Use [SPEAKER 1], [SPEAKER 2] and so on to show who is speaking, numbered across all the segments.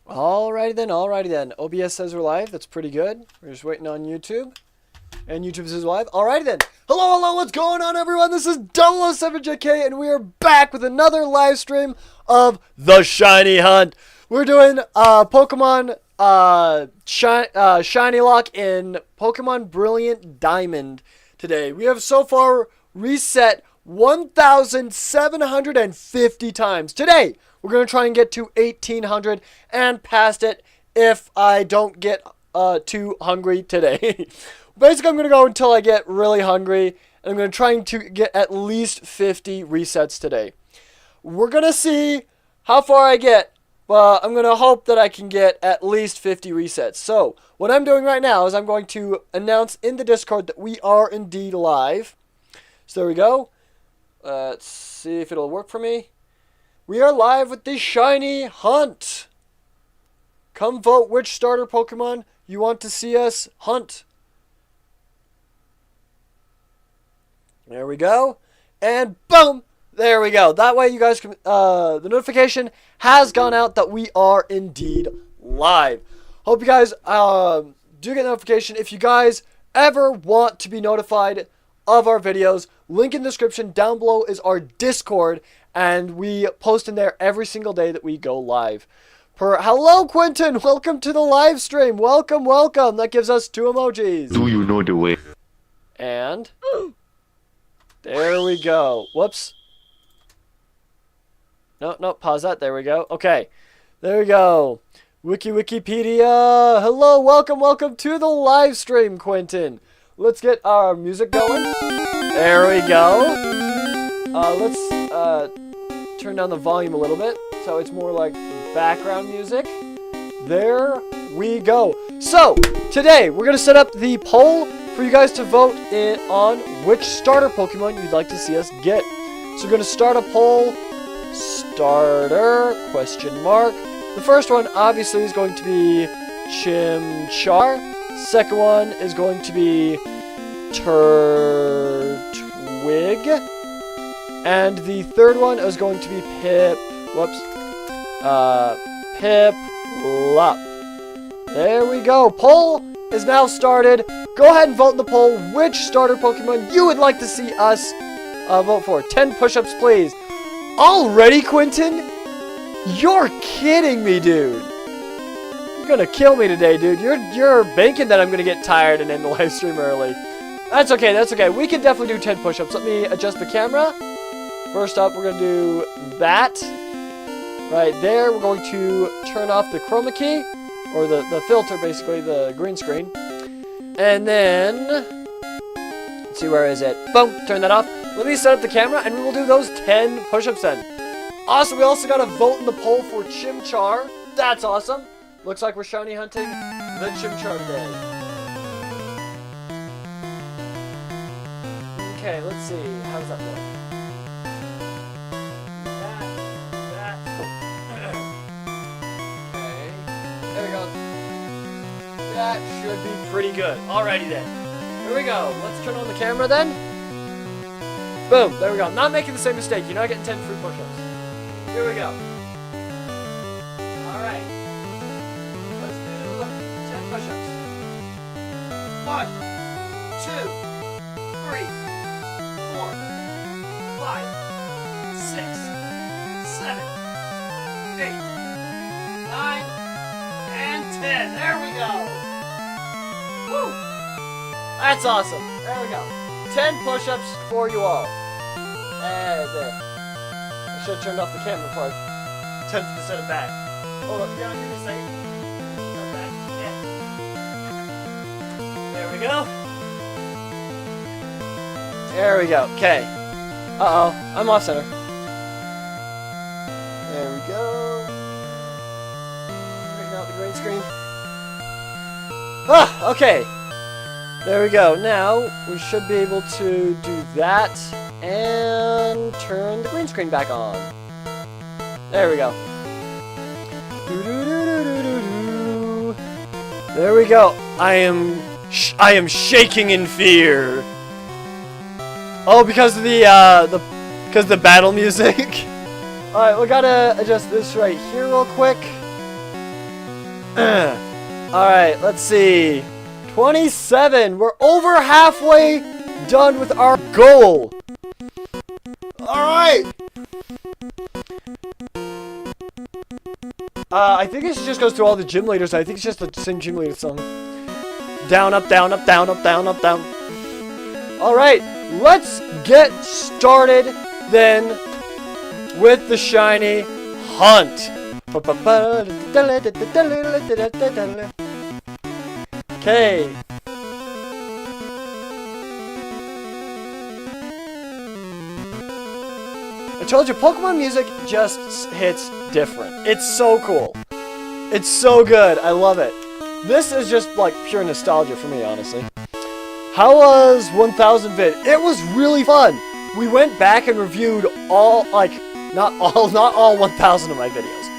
[SPEAKER 1] Alrighty then. OBS says we're live. That's pretty good. We're just waiting on YouTube. And YouTube says live. Alrighty then. Hello, what's going on, everyone? This is 007JK, and we are back with another live stream of the Shiny Hunt. We're doing Pokemon ShinyLock in Pokemon Brilliant Diamond today. We have so far reset 1,750 times. Today, we're going to try and get to 1,800 and past it if I don't get too hungry today. Basically, I'm going to go until I get really hungry, and I'm going to try to get at least 50 resets today. We're going to see how far I get, but I'm going to hope that I can get at least 50 resets. So, what I'm doing right now is I'm going to announce in the Discord that we are indeed live. So, there we go. Let's see if it'll work for me. We are live with the Shiny Hunt. Come vote which starter Pokemon you want to see us hunt. There we go. And boom! There we go. That way you guys can, the notification has gone out that we are indeed live. Hope you guys do get a notification. If you guys ever want to be notified of our videos, link in the description down below is our Discord, and we post in there every single day that we go live. Hello, Quentin. Welcome to the live stream. Welcome. That gives us 2 emojis.
[SPEAKER 2] Do you know the way?
[SPEAKER 1] And there we go. Whoops. No, pause that. There we go. Okay. There we go. Wikipedia. Hello, welcome to the live stream, Quentin. Let's get our music going. There we go. Let's turn down the volume a little bit so it's more like background music. There we go. So, today we're going to set up the poll for you guys to vote on which starter Pokemon you'd like to see us get. So we're going to start a poll. Starter, question mark. The first one obviously is going to be Chimchar. Second one is going to be Turtwig. And the third one is going to be Piplup. There we go. Poll is now started. Go ahead and vote in the poll which starter Pokemon you would like to see us vote for. 10 push-ups, please. Already, Quentin? You're kidding me, dude. You're gonna kill me today, dude. You're banking that I'm gonna get tired and end the live stream early. That's okay. We can definitely do 10 push-ups. Let me adjust the camera. First up, we're gonna do that. Right there. We're going to turn off the chroma key, or the filter, basically, the green screen. And then, let's see, where is it? Boom, turn that off. Let me set up the camera, and we will do those 10 push-ups then. Awesome, we also got to vote in the poll for Chimchar. That's awesome. Looks like we're shiny hunting the Chimchar today. Okay, let's see. How does that look? Okay, there we go. That should be pretty good. Alrighty then. Here we go. Let's turn on the camera then. Boom. There we go. Not making the same mistake. You're not getting 10 free push-ups. Here we go. Alright. Let's do 10 push-ups. 1, 2, 3, 4, 5, 6, 7, 8, 9, and 10. There we go. Woo! That's awesome. There we go. 10 push-ups for you all. And there. I should have turned off the camera before I attempted to set it back. Hold up, give me a second. Set back. Yeah. There we go. There we go. Okay. Uh-oh. I'm off center. There we go. Bring out the green screen. Ah, okay. There we go. Now, we should be able to do that and turn the green screen back on. There we go. There we go. I am shaking in fear. Oh, because of the battle music. All right, we gotta adjust this right here real quick. Alright, let's see. 27. We're over halfway done with our goal. Alright. I think this just goes through all the gym leaders. I think it's just the same gym leader song. Down, up, down, up, down, up, down, up, down. Alright, let's get started then with the shiny hunt. Okay. I told you, Pokemon music just hits different. It's so cool. It's so good. I love it. This is just like pure nostalgia for me, honestly. How was 1000 vid? It was really fun. We went back and reviewed all, like, not all 1000 of my videos,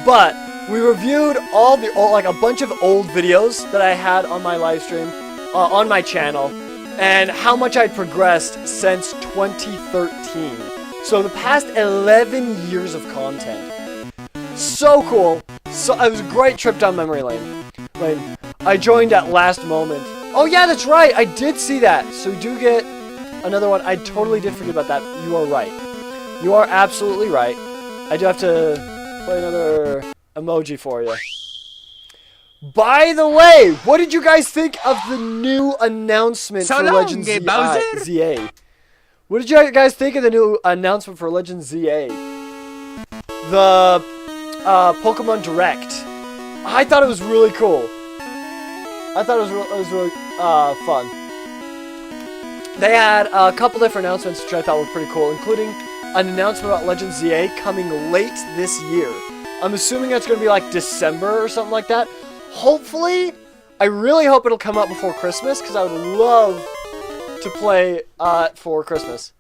[SPEAKER 1] but we reviewed like a bunch of old videos that I had on my live stream, on my channel, and how much I'd progressed since 2013. So the past 11 years of content. So cool. So it was a great trip down memory lane. I joined at last moment. Oh yeah, that's right. I did see that. So we do get another one. I totally did forget about that. You are right. You are absolutely right. I do have to play another emoji for you. By the way, what did you guys think of the new announcement for Legends ZA? What did you guys think of the new announcement for Legends ZA? The Pokemon Direct. I thought it was really cool. I thought it was really fun. They had a couple different announcements which I thought were pretty cool, including an announcement about Legends ZA coming late this year. I'm assuming that's going to be like December or something like that. Hopefully, I really hope it'll come out before Christmas, because I would love to play for Christmas.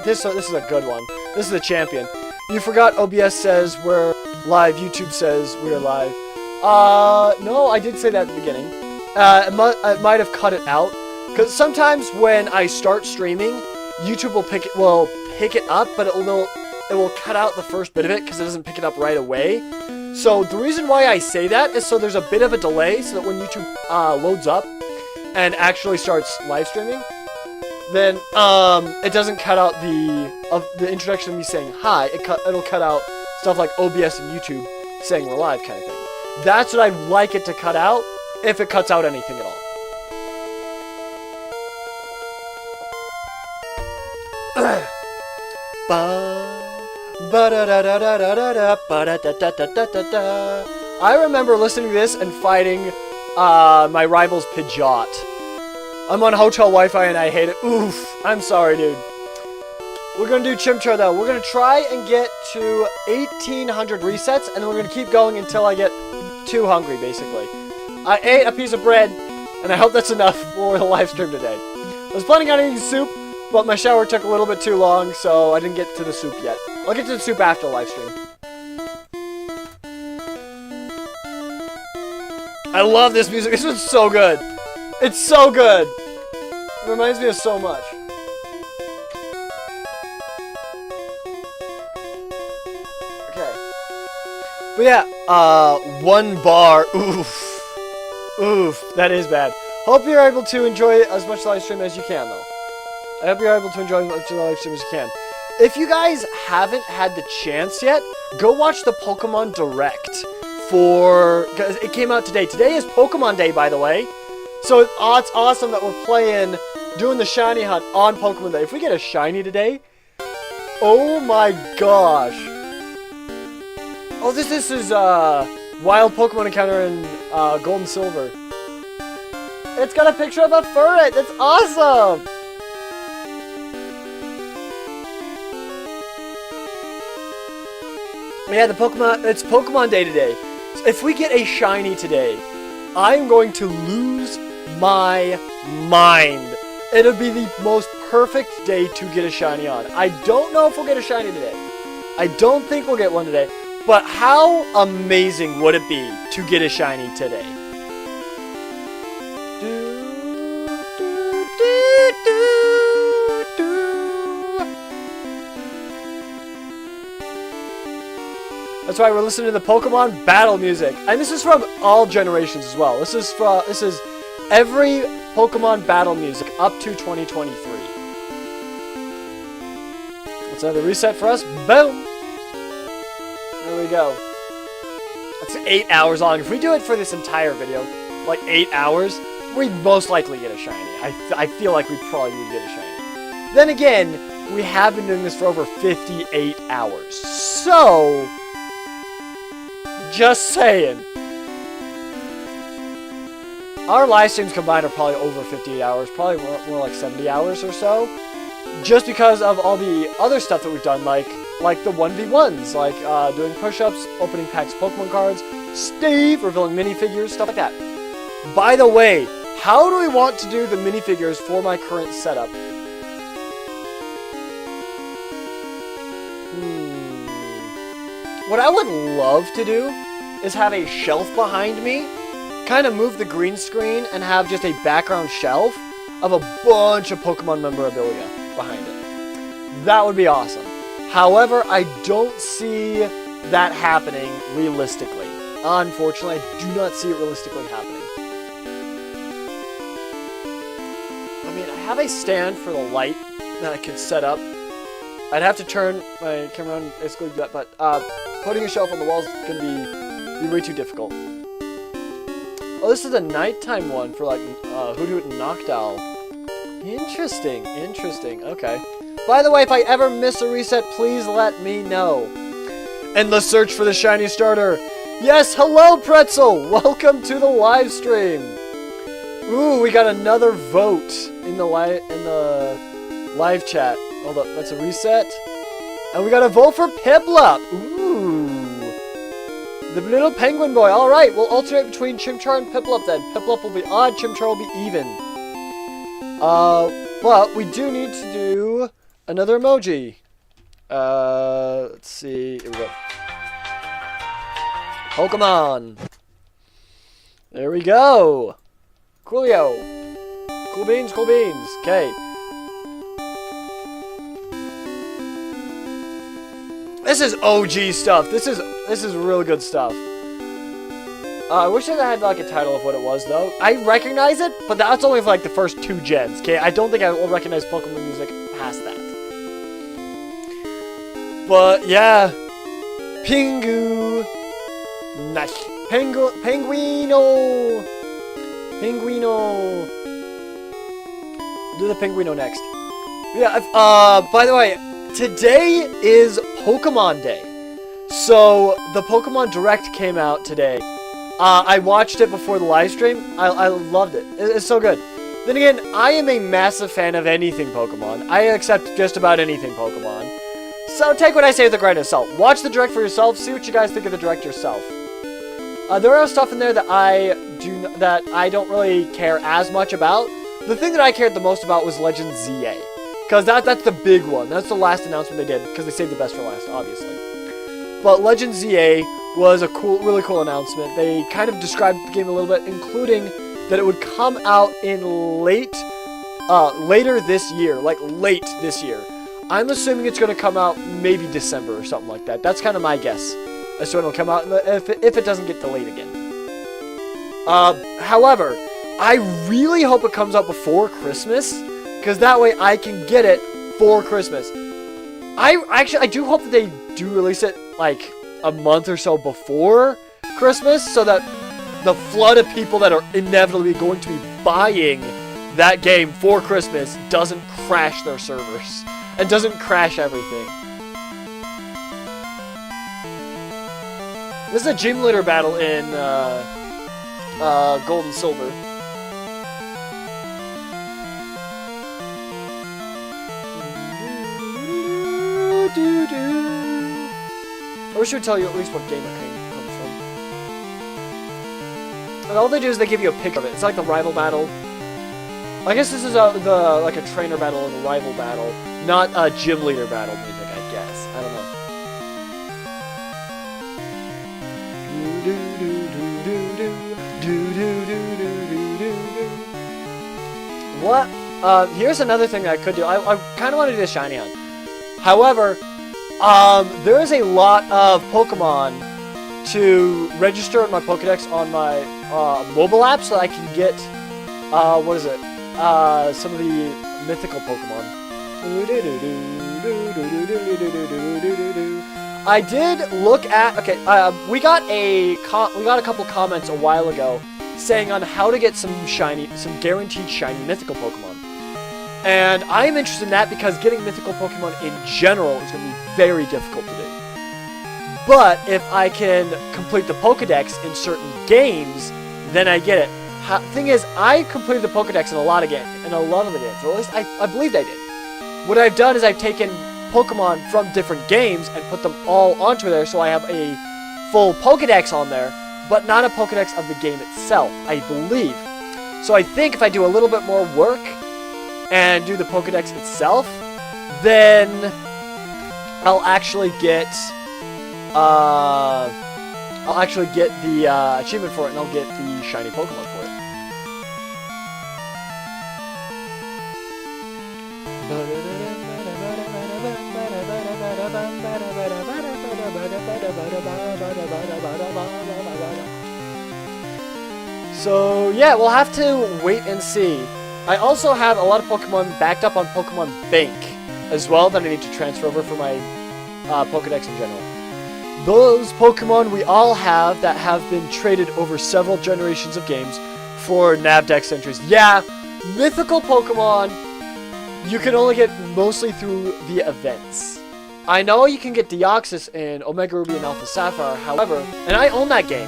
[SPEAKER 1] This is a good one. This is a champion. You forgot OBS says we're live, YouTube says we're live. No, I did say that at the beginning. It might have cut it out, because sometimes when I start streaming, YouTube will pick it up, but it will cut out the first bit of it because it doesn't pick it up right away. So the reason why I say that is so there's a bit of a delay, so that when YouTube loads up and actually starts live streaming, then it doesn't cut out the introduction of me saying hi. It'll cut out stuff like OBS and YouTube saying we're live kind of thing. That's what I'd like it to cut out, if it cuts out anything at all. I remember listening to this and fighting my rival's Pidgeot. I'm on hotel Wi-Fi and I hate it. Oof. I'm sorry, dude. We're going to do Chimchar, though. We're going to try and get to 1,800 resets, and then we're going to keep going until I get too hungry, basically. I ate a piece of bread, and I hope that's enough for the live stream today. I was planning on eating soup, but my shower took a little bit too long, so I didn't get to the soup yet. I'll get to the soup after the live stream. I love this music. This one's so good. It's so good. It reminds me of so much. Okay. But yeah, 1 bar. Oof. Oof. That is bad. Hope you're able to enjoy as much live stream as you can, though. I hope you're able to enjoy as much of the live stream as you can. If you guys haven't had the chance yet, go watch the Pokemon Direct because it came out today. Today is Pokemon Day, by the way. So it's awesome that we're doing the shiny hunt on Pokemon Day. If we get a shiny today, oh my gosh. Oh, this is wild Pokemon encounter in Gold and Silver. It's got a picture of a furret. That's awesome. Yeah, it's Pokemon Day today. So if we get a shiny today, I'm going to lose my mind. It'll be the most perfect day to get a shiny on. I don't know if we'll get a shiny today. I don't think we'll get one today. But how amazing would it be to get a shiny today? That's why we're listening to the Pokemon battle music. And this is from all generations as well. This is every Pokemon battle music up to 2023. Let's another reset for us. Boom! There we go. That's 8 hours long. If we do it for this entire video, like 8 hours, we'd most likely get a shiny. I feel like we probably would get a shiny. Then again, we have been doing this for over 58 hours. So, just saying. Our live streams combined are probably over 58 hours, probably more like 70 hours or so. Just because of all the other stuff that we've done, like the 1v1s, like doing push-ups, opening packs of Pokemon cards, Steve, revealing minifigures, stuff like that. By the way, how do we want to do the minifigures for my current setup? What I would love to do is have a shelf behind me, kind of move the green screen, and have just a background shelf of a bunch of Pokemon memorabilia behind it. That would be awesome. However, I don't see that happening realistically. Unfortunately, I do not see it realistically happening. I mean, I have a stand for the light that I could set up. I'd have to turn my camera on, basically do that, but putting a shelf on the wall is going to be way too difficult. Oh, this is a nighttime one for like Hoothoot and Noctowl. Interesting, interesting. Okay. By the way, if I ever miss a reset, please let me know. Endless search for the shiny starter. Yes, hello Pretzel. Welcome to the live stream. Ooh, we got another vote in the live chat. Hold up, that's a reset. And we got a vote for Piplup. Ooh. The little penguin boy. All right, we'll alternate between Chimchar and Piplup then. Piplup will be odd, Chimchar will be even. But we do need to do another emoji. Let's see. Here we go. Pokemon. There we go. Coolio. Cool beans, cool beans. Okay. This is OG stuff. This is really good stuff. I wish I had like a title of what it was though. I recognize it, but that's only for like the first 2 gens. Okay, I don't think I will recognize Pokemon music past that. But yeah, Pingu, nice. Penguino. Do the Penguino next. Yeah. By the way, today is Pokemon Day. So the Pokemon Direct came out today. I watched it before the live stream. I loved it. It's so good. Then again, I am a massive fan of anything Pokemon. I accept just about anything Pokemon. So take what I say with a grain of salt. Watch the Direct for yourself. See what you guys think of the Direct yourself. There are stuff in there that I don't really care as much about. The thing that I cared the most about was Legend ZA. Because that's the big one. That's the last announcement they did. Because they saved the best for last, obviously. But Legend ZA was a really cool announcement. They kind of described the game a little bit, including that it would come out in later this year. Like, late this year. I'm assuming it's going to come out maybe December or something like that. That's kind of my guess as to when it'll come out, if it doesn't get delayed again. However, I really hope it comes out before Christmas, because that way I can get it for Christmas. I do hope that they do release it like a month or so before Christmas, so that the flood of people that are inevitably going to be buying that game for Christmas doesn't crash their servers and doesn't crash everything. This is a gym leader battle in Gold and Silver. I wish I would tell you at least what game it comes from. And all they do is they give you a picture of it. It's like the rival battle. I guess this is like a trainer battle and a rival battle, not a gym leader battle music, I guess. I don't know. What? Here's another thing that I could do. I kind of want to do a shiny on. However, There is a lot of Pokemon to register in my Pokedex on my mobile app so that I can get, what is it? Some of the mythical Pokemon. I did look at, okay, we got a couple comments a while ago saying on how to get some guaranteed shiny mythical Pokemon. And I am interested in that because getting mythical Pokemon in general is going to be very difficult to do. But if I can complete the Pokedex in certain games, then I get it. Thing is, I completed the Pokedex in a lot of the games, or at least I believed I did. What I've done is I've taken Pokemon from different games and put them all onto there, so I have a full Pokedex on there, but not a Pokedex of the game itself, I believe. So I think if I do a little bit more work and do the Pokedex itself, then I'll actually get the achievement for it, and I'll get the shiny Pokemon for it. So yeah, we'll have to wait and see. I also have a lot of Pokemon backed up on Pokemon Bank as well that I need to transfer over for my Pokedex in general. Those Pokemon we all have that have been traded over several generations of games for Navdex entries. Yeah, mythical Pokemon you can only get mostly through the events. I know you can get Deoxys in Omega Ruby and Alpha Sapphire, however, and I own that game.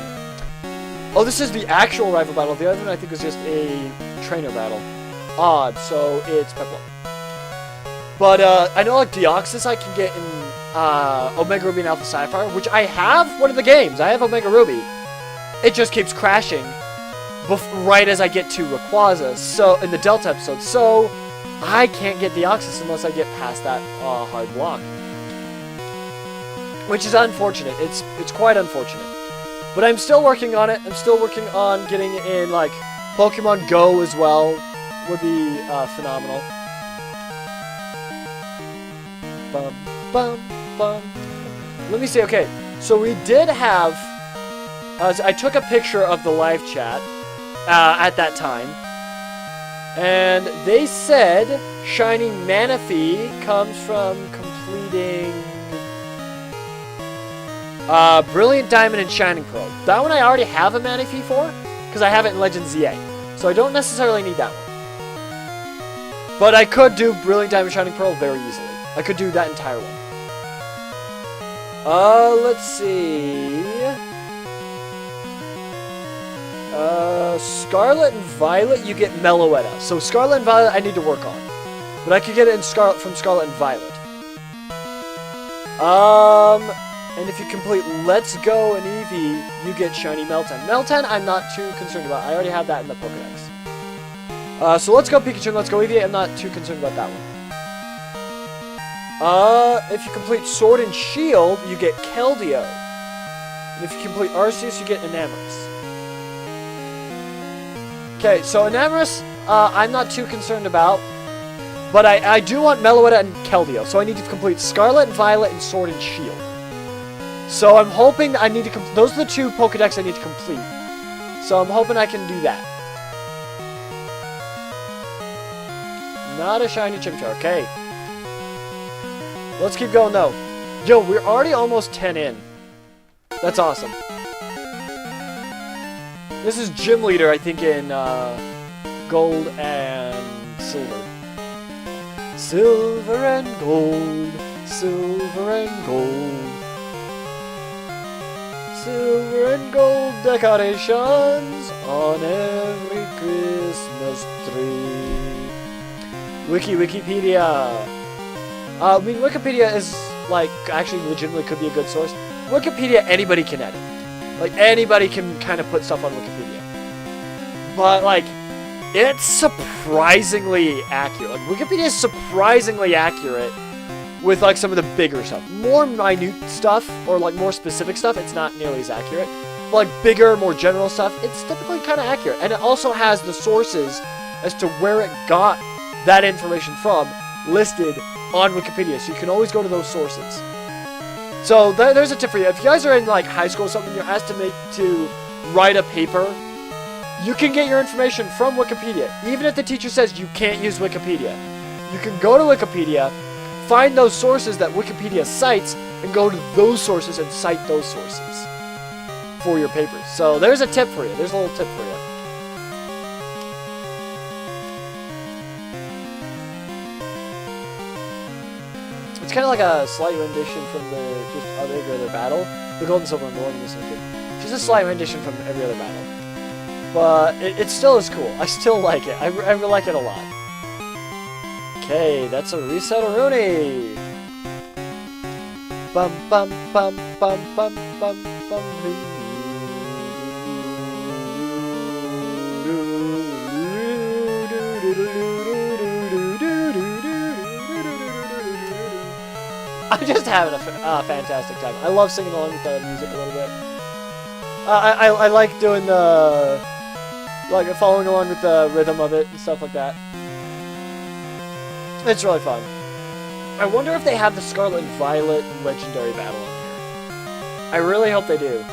[SPEAKER 1] Oh, this is the actual rival battle. The other one I think was just a trainer battle. Odd, so it's Peplo. But I know like Deoxys I can get in Omega Ruby and Alpha Sapphire, which I have one of the games. I have Omega Ruby. It just keeps crashing right as I get to Rayquaza, so in the Delta episode. So I can't get Deoxys unless I get past that hard block, which is unfortunate. It's quite unfortunate. But I'm still working on it. I'm still working on getting in like Pokemon Go as well. Would be phenomenal. Bum, bum, bum. Let me see. Okay, so we did have. I took a picture of the live chat at that time, and they said shiny Manaphy comes from completing Brilliant Diamond and Shining Pearl. That one I already have a Manaphy for because I have it in Legend ZA, so I don't necessarily need that one. But I could do Brilliant Diamond Shining Pearl very easily. I could do that entire one. Let's see. Scarlet and Violet, you get Meloetta. So Scarlet and Violet I need to work on. But I could get it in from Scarlet and Violet. And if you complete Let's Go and Eevee, you get shiny Meltan. Meltan I'm not too concerned about. I already have that in the Pokedex. So Let's Go Pikachu and Let's Go Eevee, I'm not too concerned about that one. If you complete Sword and Shield, you get Keldeo. And if you complete Arceus, you get Enamorus. Okay, so Enamorus, I'm not too concerned about. But I do want Meloetta and Keldeo, so I need to complete Scarlet and Violet and Sword and Shield. So I'm hoping I need to complete. Those are the two Pokedex I need to complete. So I'm hoping I can do that. Not a shiny Chimchar. Okay. Let's keep going though. Yo, we're already almost 10 in. That's awesome. This is Gym Leader, I think, in Gold and Silver. Silver and gold. Silver and gold. Silver and gold decorations on every Christmas tree. Wikipedia. I mean, Wikipedia is, like, actually legitimately could be a good source. Wikipedia, anybody can edit. Like, anybody can kind of put stuff on Wikipedia. But, like, it's surprisingly accurate. Like, Wikipedia is surprisingly accurate with, like, some of the bigger stuff. More minute stuff, or, like, more specific stuff, it's not nearly as accurate. But, like, bigger, more general stuff, it's typically kind of accurate. And it also has the sources as to where it got that information from listed on Wikipedia, so you can always go to those sources. So there's a tip for you. If you guys are in like high school or something, you're asked to write a paper, you can get your information from Wikipedia. Even if the teacher says you can't use Wikipedia, you can go to Wikipedia, find those sources that Wikipedia cites, and go to those sources and cite those sources for your papers. So there's a tip for you. There's a little tip for you. It's kind of like a slight rendition from just every other battle. The gold and silver and the one was good. Just a slight rendition from every other battle. But it still is cool. I still like it. I like it a lot. Okay, that's a reset Rooney. Bum bum bum bum bum bum bum. I'm just having a fantastic time. I love singing along with the music a little bit. I like doing the, like following along with the rhythm of it and stuff like that. It's really fun. I wonder if they have the Scarlet and Violet Legendary Battle on here. I really hope they do.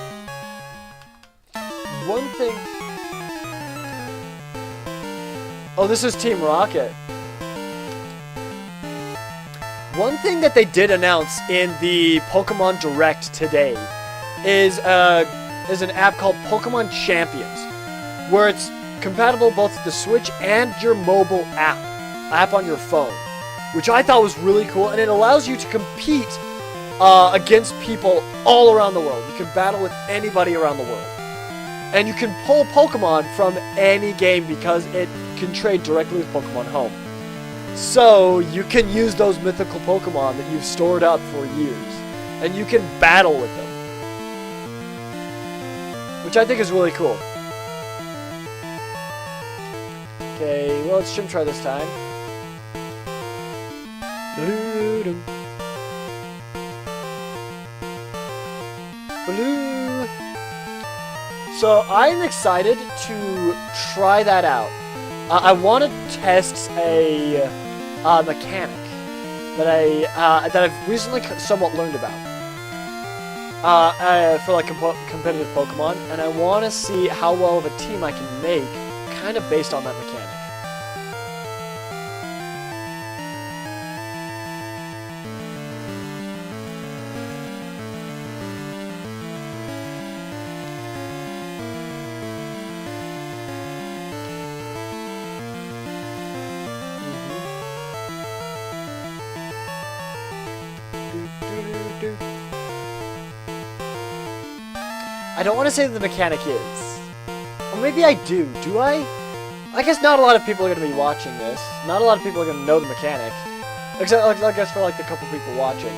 [SPEAKER 1] One thing... Oh, this is Team Rocket. One thing that they did announce in the Pokemon Direct today is an app called Pokemon Champions, where it's compatible both with the Switch and your mobile app on your phone, which I thought was really cool, and it allows you to compete against people all around the world. You can battle with anybody around the world, and you can pull Pokemon from any game because it can trade directly with Pokemon Home. So you can use those mythical Pokemon that you've stored up for years, and you can battle with them, which I think is really cool. Okay, well, let's try this time. So I'm excited to try that out. I want to test a mechanic that I've recently somewhat learned about for like competitive Pokemon, and I want to see how well of a team I can make, kind of based on that mechanic. I don't want to say that the mechanic is. Or maybe I do. Do I? I guess not a lot of people are going to be watching this. Not a lot of people are going to know the mechanic. Except, I guess, for like the couple people watching.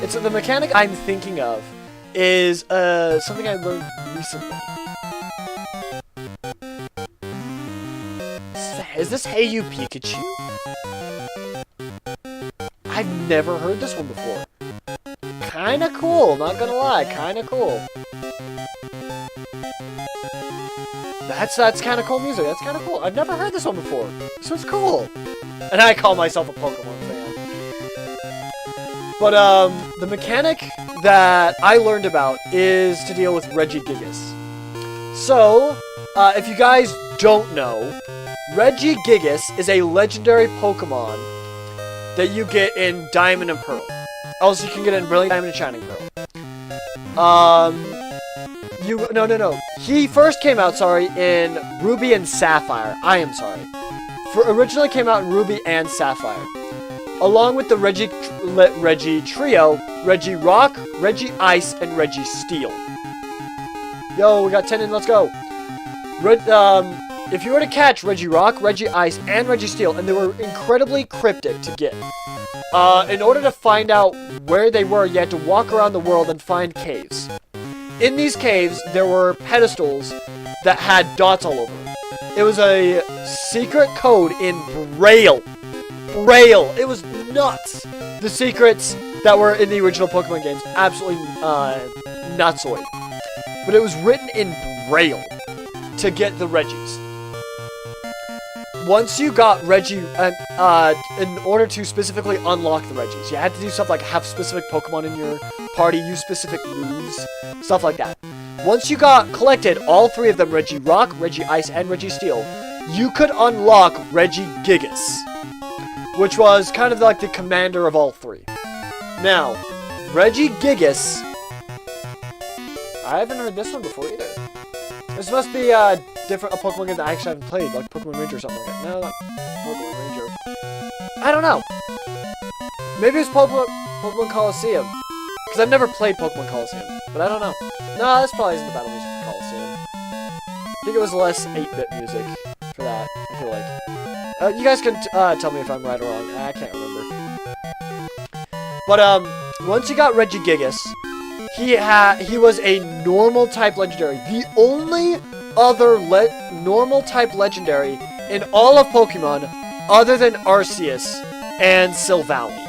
[SPEAKER 1] It's the mechanic I'm thinking of is something I learned recently. Is this Hey You Pikachu? I've never heard this one before. Kinda cool, not gonna lie, kinda cool. That's kinda cool music, that's kinda cool. I've never heard this one before. This one's cool. And I call myself a Pokemon fan. But, the mechanic that I learned about is to deal with Regigigas. So, if you guys don't know, Regigigas is a legendary Pokemon that you get in Diamond and Pearl. Also, you can get it in Brilliant Diamond and Shining Pearl. No. He first came out, in Ruby and Sapphire. I am sorry. Originally came out in Ruby and Sapphire. Along with the Regi Trio, Regirock, Regice, and Registeel. Yo, we got 10 in, let's go. If you were to catch Regirock, Regice, and Registeel, and they were incredibly cryptic to get, in order to find out where they were, you had to walk around the world and find caves. In these caves, there were pedestals that had dots all over them. It was a secret code in Braille. Braille! It was nuts! The secrets that were in the original Pokemon games, absolutely nutsoid. But it was written in Braille to get the Regis. once you got Reggie, in order to specifically unlock the Reggies, you had to do stuff like have specific Pokemon in your party, use specific moves, stuff like that. Once you collected all 3 of them, Reggie Rock, Reggie Ice, and Reggie Steel, you could unlock Regigigas, which was kind of like the commander of all 3. Now, Regigigas, I haven't heard this one before either. This must be a Pokemon game that I actually haven't played, like Pokemon Ranger or something like that. No, not Pokemon Ranger. I don't know. Maybe it's Pokemon Coliseum. Because I've never played Pokemon Coliseum, but I don't know. No, this probably isn't the battle music for Coliseum. I think it was less 8-bit music for that, I feel like. You guys can tell me if I'm right or wrong. I can't remember. But, once you got Regigigas, he was a normal type legendary. The only other normal type legendary in all of Pokemon other than Arceus and Silvally.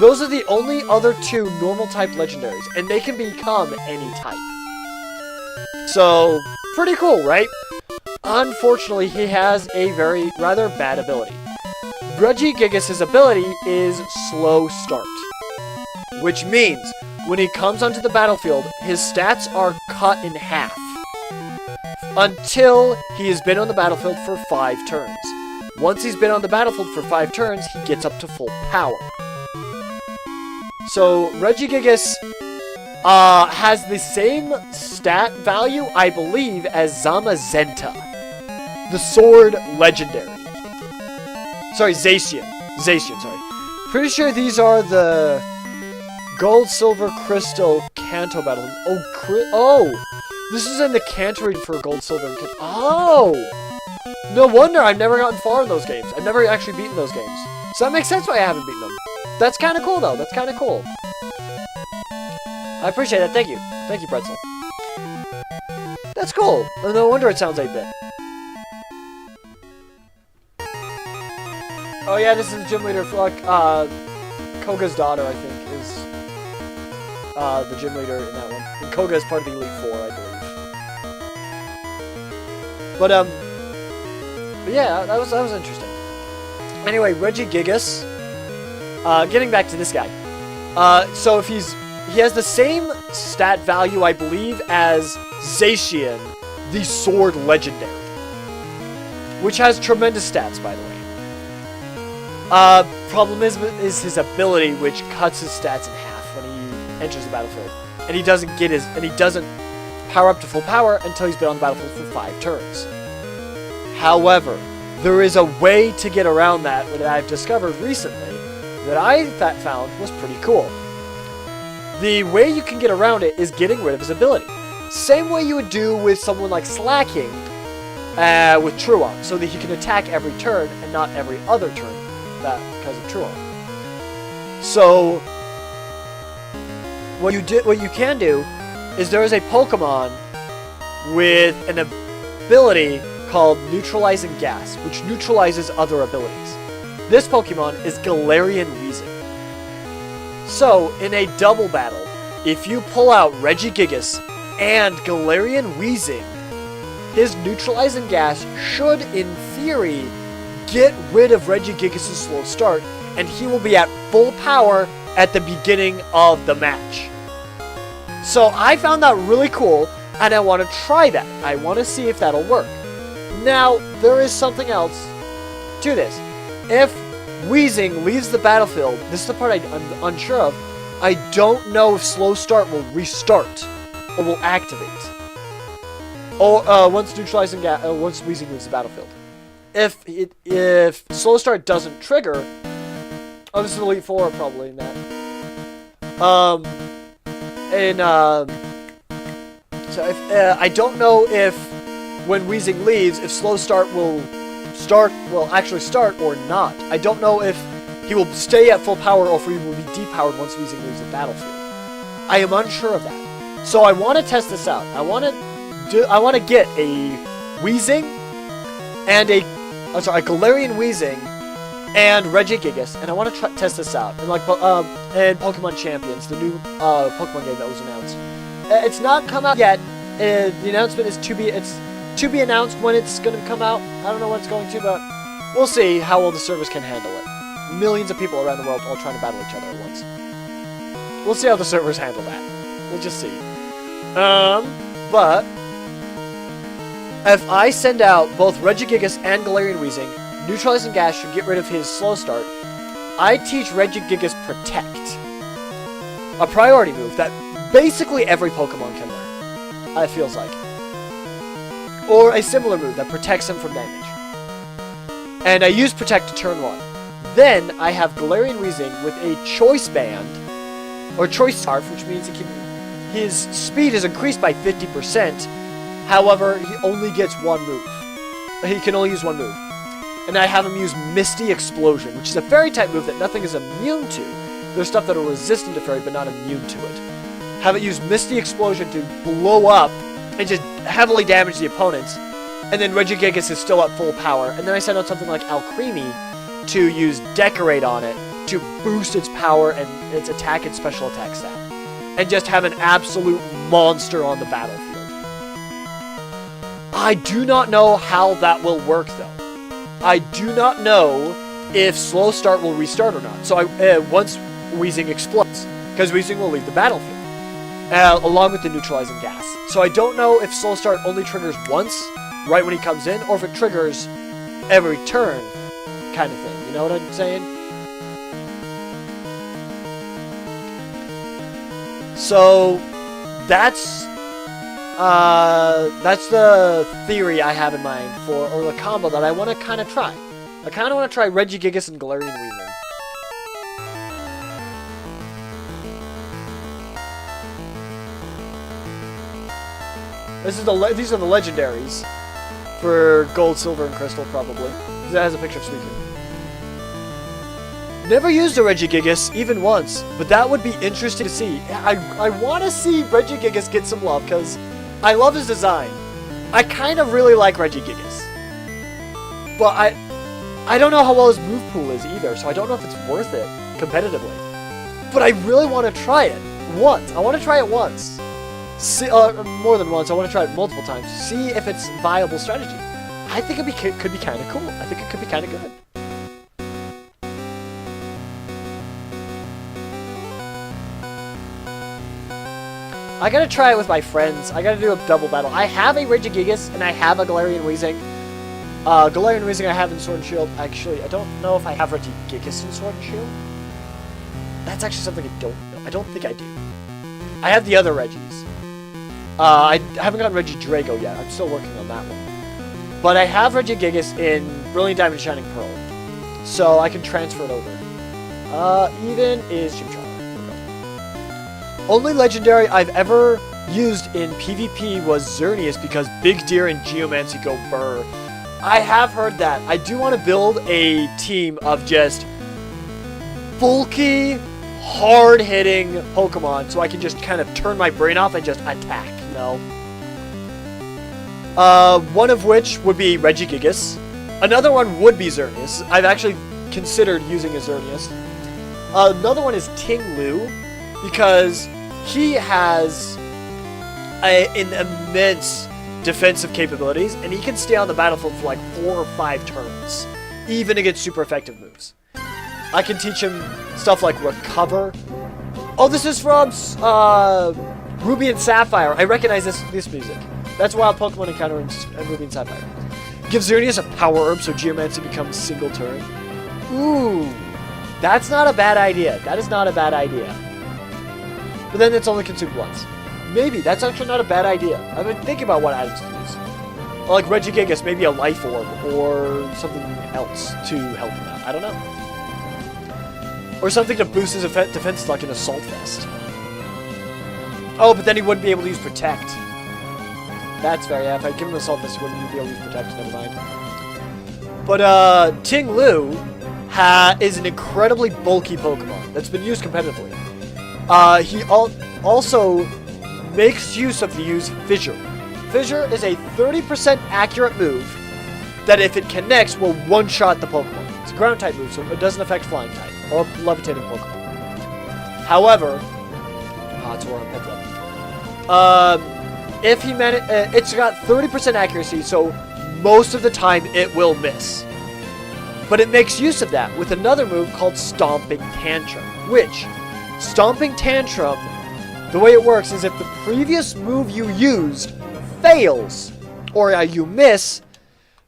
[SPEAKER 1] Those are the only other 2 normal type legendaries, and they can become any type. So, pretty cool, right? Unfortunately, he has a rather bad ability. Regigigas' ability is Slow Start, which means when he comes onto the battlefield, his stats are cut in half until he has been on the battlefield for 5 turns. Once he's been on the battlefield for 5 turns, he gets up to full power. So, Regigigas has the same stat value, I believe, as Zamazenta, the sword legendary. Sorry, Zacian. Zacian, sorry. Pretty sure these are the Gold, Silver, Crystal, Kanto battle. Oh! This is in the Kanto region for Gold, Silver, and Kanto. Oh! No wonder I've never gotten far in those games. I've never actually beaten those games. So that makes sense why I haven't beaten them. That's kind of cool, though. That's kind of cool. I appreciate that. Thank you. Thank you, Pretzel. That's cool. No wonder it sounds 8-bit. Oh, yeah, this is the gym leader for, like, Koga's daughter, I think, is the gym leader in that one. And Koga is part of the Elite Four, I believe. But yeah, that was interesting. Anyway, Regigigas, getting back to this guy. So if he has the same stat value, I believe, as Zacian, the Sword Legendary, which has tremendous stats, by the way. Problem is his ability, which cuts his stats in half when he enters the battlefield, and he doesn't power up to full power until he's been on the battlefield for 5 turns. However, there is a way to get around that I've discovered recently that I found was pretty cool. The way you can get around it is getting rid of his ability. Same way you would do with someone like Slacking with Truon, so that he can attack every turn and not every other turn because of Truon. So what you can do is there is a Pokemon with an ability called Neutralizing Gas, which neutralizes other abilities. This Pokemon is Galarian Weezing. So, in a double battle, if you pull out Regigigas and Galarian Weezing, his Neutralizing Gas should, in theory, get rid of Regigigas' slow start, and he will be at full power at the beginning of the match. So, I found that really cool, and I want to try that. I want to see if that'll work. Now, there is something else to this. If Weezing leaves the battlefield, this is the part I'm unsure of, I don't know if Slow Start will restart or will activate. Or once Weezing leaves the battlefield. If Slow Start doesn't trigger, oh, this is Elite Four probably in that. So if I don't know if when Weezing leaves, if Slow Start will actually start or not. I don't know if he will stay at full power or if he will be depowered once Weezing leaves the battlefield. I am unsure of that. So I want to test this out. I want to get a Weezing and a Galarian Weezing and Regigigas, and I want to test this out. And and Pokemon Champions, the new Pokemon game that was announced. It's not come out yet. The announcement is To be announced when it's going to come out. I don't know when it's going to, but we'll see how well the servers can handle it. Millions of people around the world all trying to battle each other at once. We'll see how the servers handle that. We'll just see. But if I send out both Regigigas and Galarian Weezing, Neutralizing Gas should get rid of his slow start. I teach Regigigas Protect, a priority move that basically every Pokemon can learn, it feels like. Or a similar move that protects him from damage. And I use Protect to turn 1. Then I have Galarian Weezing with a Choice Band, or Choice Scarf, which means his speed is increased by 50%. However, he only gets one move. He can only use one move. And I have him use Misty Explosion, which is a Fairy-type move that nothing is immune to. There's stuff that are resistant to Fairy, but not immune to it. Have it use Misty Explosion to blow up and just heavily damage the opponents. And then Regigigas is still at full power. And then I send out something like Alcremie to use Decorate on it to boost its power and its attack and special attack stat. And just have an absolute monster on the battlefield. I do not know how that will work, though. I do not know if Slow Start will restart or not. So once Weezing explodes, because Weezing will leave the battlefield, along with the Neutralizing Gas. So I don't know if Slow Start only triggers once, right when he comes in, or if it triggers every turn, kind of thing. You know what I'm saying? So that's the theory I have in mind for, or the combo that I want to kind of try. I kind of want to try Regigigas and Galarian Weezing. These are the legendaries for Gold, Silver, and Crystal, probably. Because that has a picture of Suicune. Never used a Regigigas, even once, but that would be interesting to see. I want to see Regigigas get some love, because I love his design. I kind of really like Regigigas. But I don't know how well his move pool is either, so I don't know if it's worth it competitively. But I really want to try it once. I want to try it once. See, more than once. I want to try it multiple times. See if it's a viable strategy. I think it could be kind of cool. I think it could be kind of good. I gotta try it with my friends. I gotta do a double battle. I have a Regigigas and I have a Galarian Weezing. Galarian Weezing I have in Sword and Shield. Actually, I don't know if I have Regigigas in Sword and Shield. That's actually something I don't know. I don't think I do. I have the other Regis. I haven't gotten Regidrago yet. I'm still working on that one. But I have Regigigas in Brilliant Diamond Shining Pearl. So I can transfer it over. Even is Chimchar. Only legendary I've ever used in PvP was Xerneas because Big Deer and Geomancy go burr. I have heard that. I do want to build a team of just bulky, hard-hitting Pokemon so I can just kind of turn my brain off and just attack, you know? One of which would be Regigigas. Another one would be Xerneas. I've actually considered using a Xerneas. Another one is Ting-Lu, because he has an immense defensive capabilities, and he can stay on the battlefield for like 4 or 5 turns, even against super effective moves. I can teach him stuff like Recover. Oh, this is from Ruby and Sapphire. I recognize this music. That's Wild Pokemon Encounter in Ruby and Sapphire. Give Xerneas a Power Herb so Geomancy becomes single turn. Ooh, that's not a bad idea. That is not a bad idea. But then it's only consumed once. Maybe, that's actually not a bad idea. I've been thinking about what items to use. Like Regigigas, maybe a Life Orb, or something else to help him out. I don't know. Or something to boost his defense like an Assault Vest. Oh, but then he wouldn't be able to use Protect. That's fair, yeah. If I give him Assault Vest, he wouldn't be able to use Protect, never mind. But, Ting-Lu is an incredibly bulky Pokemon that's been used competitively. He also makes use of the Fissure. Fissure is a 30% accurate move that if it connects will one-shot the Pokemon. It's a ground-type move, so it doesn't affect flying-type or levitating Pokemon. However, it's a Pet Level. if he it's got 30% accuracy, so most of the time it will miss. But it makes use of that with another move called Stomping Tantrum, which Stomping Tantrum, the way it works is if the previous move you used fails or you miss,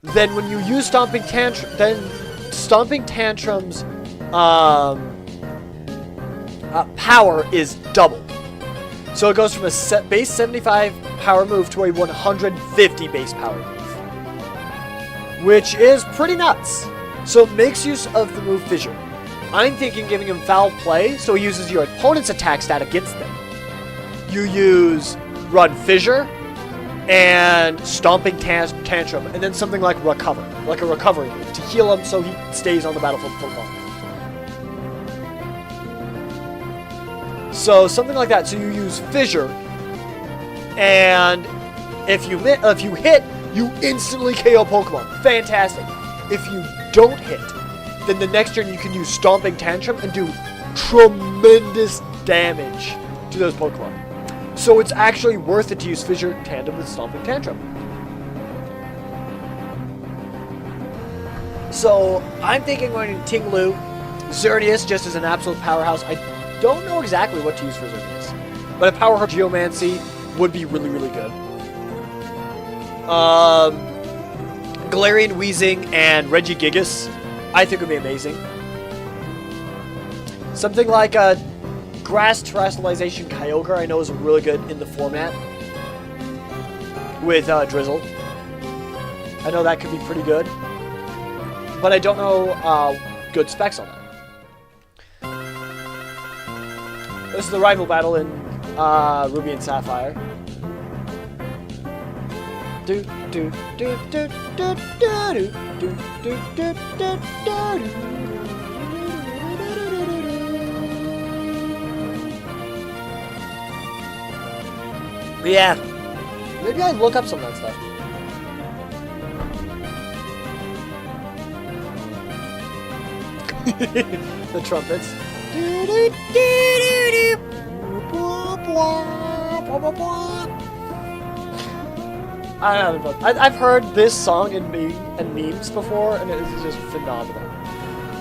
[SPEAKER 1] then when you use Stomping Tantrum, then Stomping Tantrum's power is doubled. So it goes from a base 75 power move to a 150 base power move, which is pretty nuts. So it makes use of the move Fissure. I'm thinking giving him Foul Play, so he uses your opponent's attack stat against them. You use Run Fissure and Stomping Tantrum, and then something like Recover, like a recovery move, to heal him so he stays on the battlefield for longer. So something like that. So you use Fissure, and if you hit, you instantly KO Pokemon. Fantastic. If you don't hit, then the next turn you can use Stomping Tantrum and do tremendous damage to those Pokemon. So it's actually worth it to use Fissure tandem with Stomping Tantrum. So I'm thinking going to Ting-Lu, Xerneas just as an absolute powerhouse. I don't know exactly what to use for Xerneas, but a Power Geomancy would be really, really good. Galarian Weezing and Regigigas, I think would be amazing. Something like a Grass Terrestrialization Kyogre, I know is really good in the format with Drizzle. I know that could be pretty good, but I don't know good specs on that. This is the rival battle in Ruby and Sapphire. Do do do do do do do do do do do. Yeah, maybe I look up some of that stuff. The trumpets. I've heard this song in memes before, and it's just phenomenal.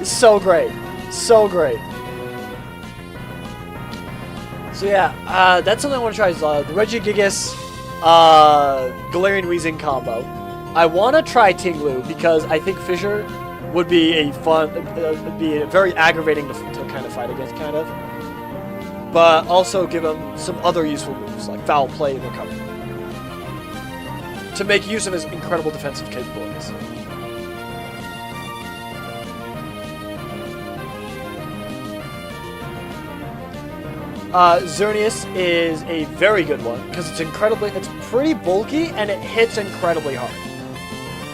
[SPEAKER 1] It's so great, so great. So yeah, that's something I want to try. Is the Regigigas, Galarian Weezing combo. I want to try Ting-Lu because I think Fissure would be a very aggravating to kind of fight against, kind of. But also give him some other useful moves like Foul Play and Recover to make use of his incredible defensive capabilities. Xerneas is a very good one because it's pretty bulky and it hits incredibly hard.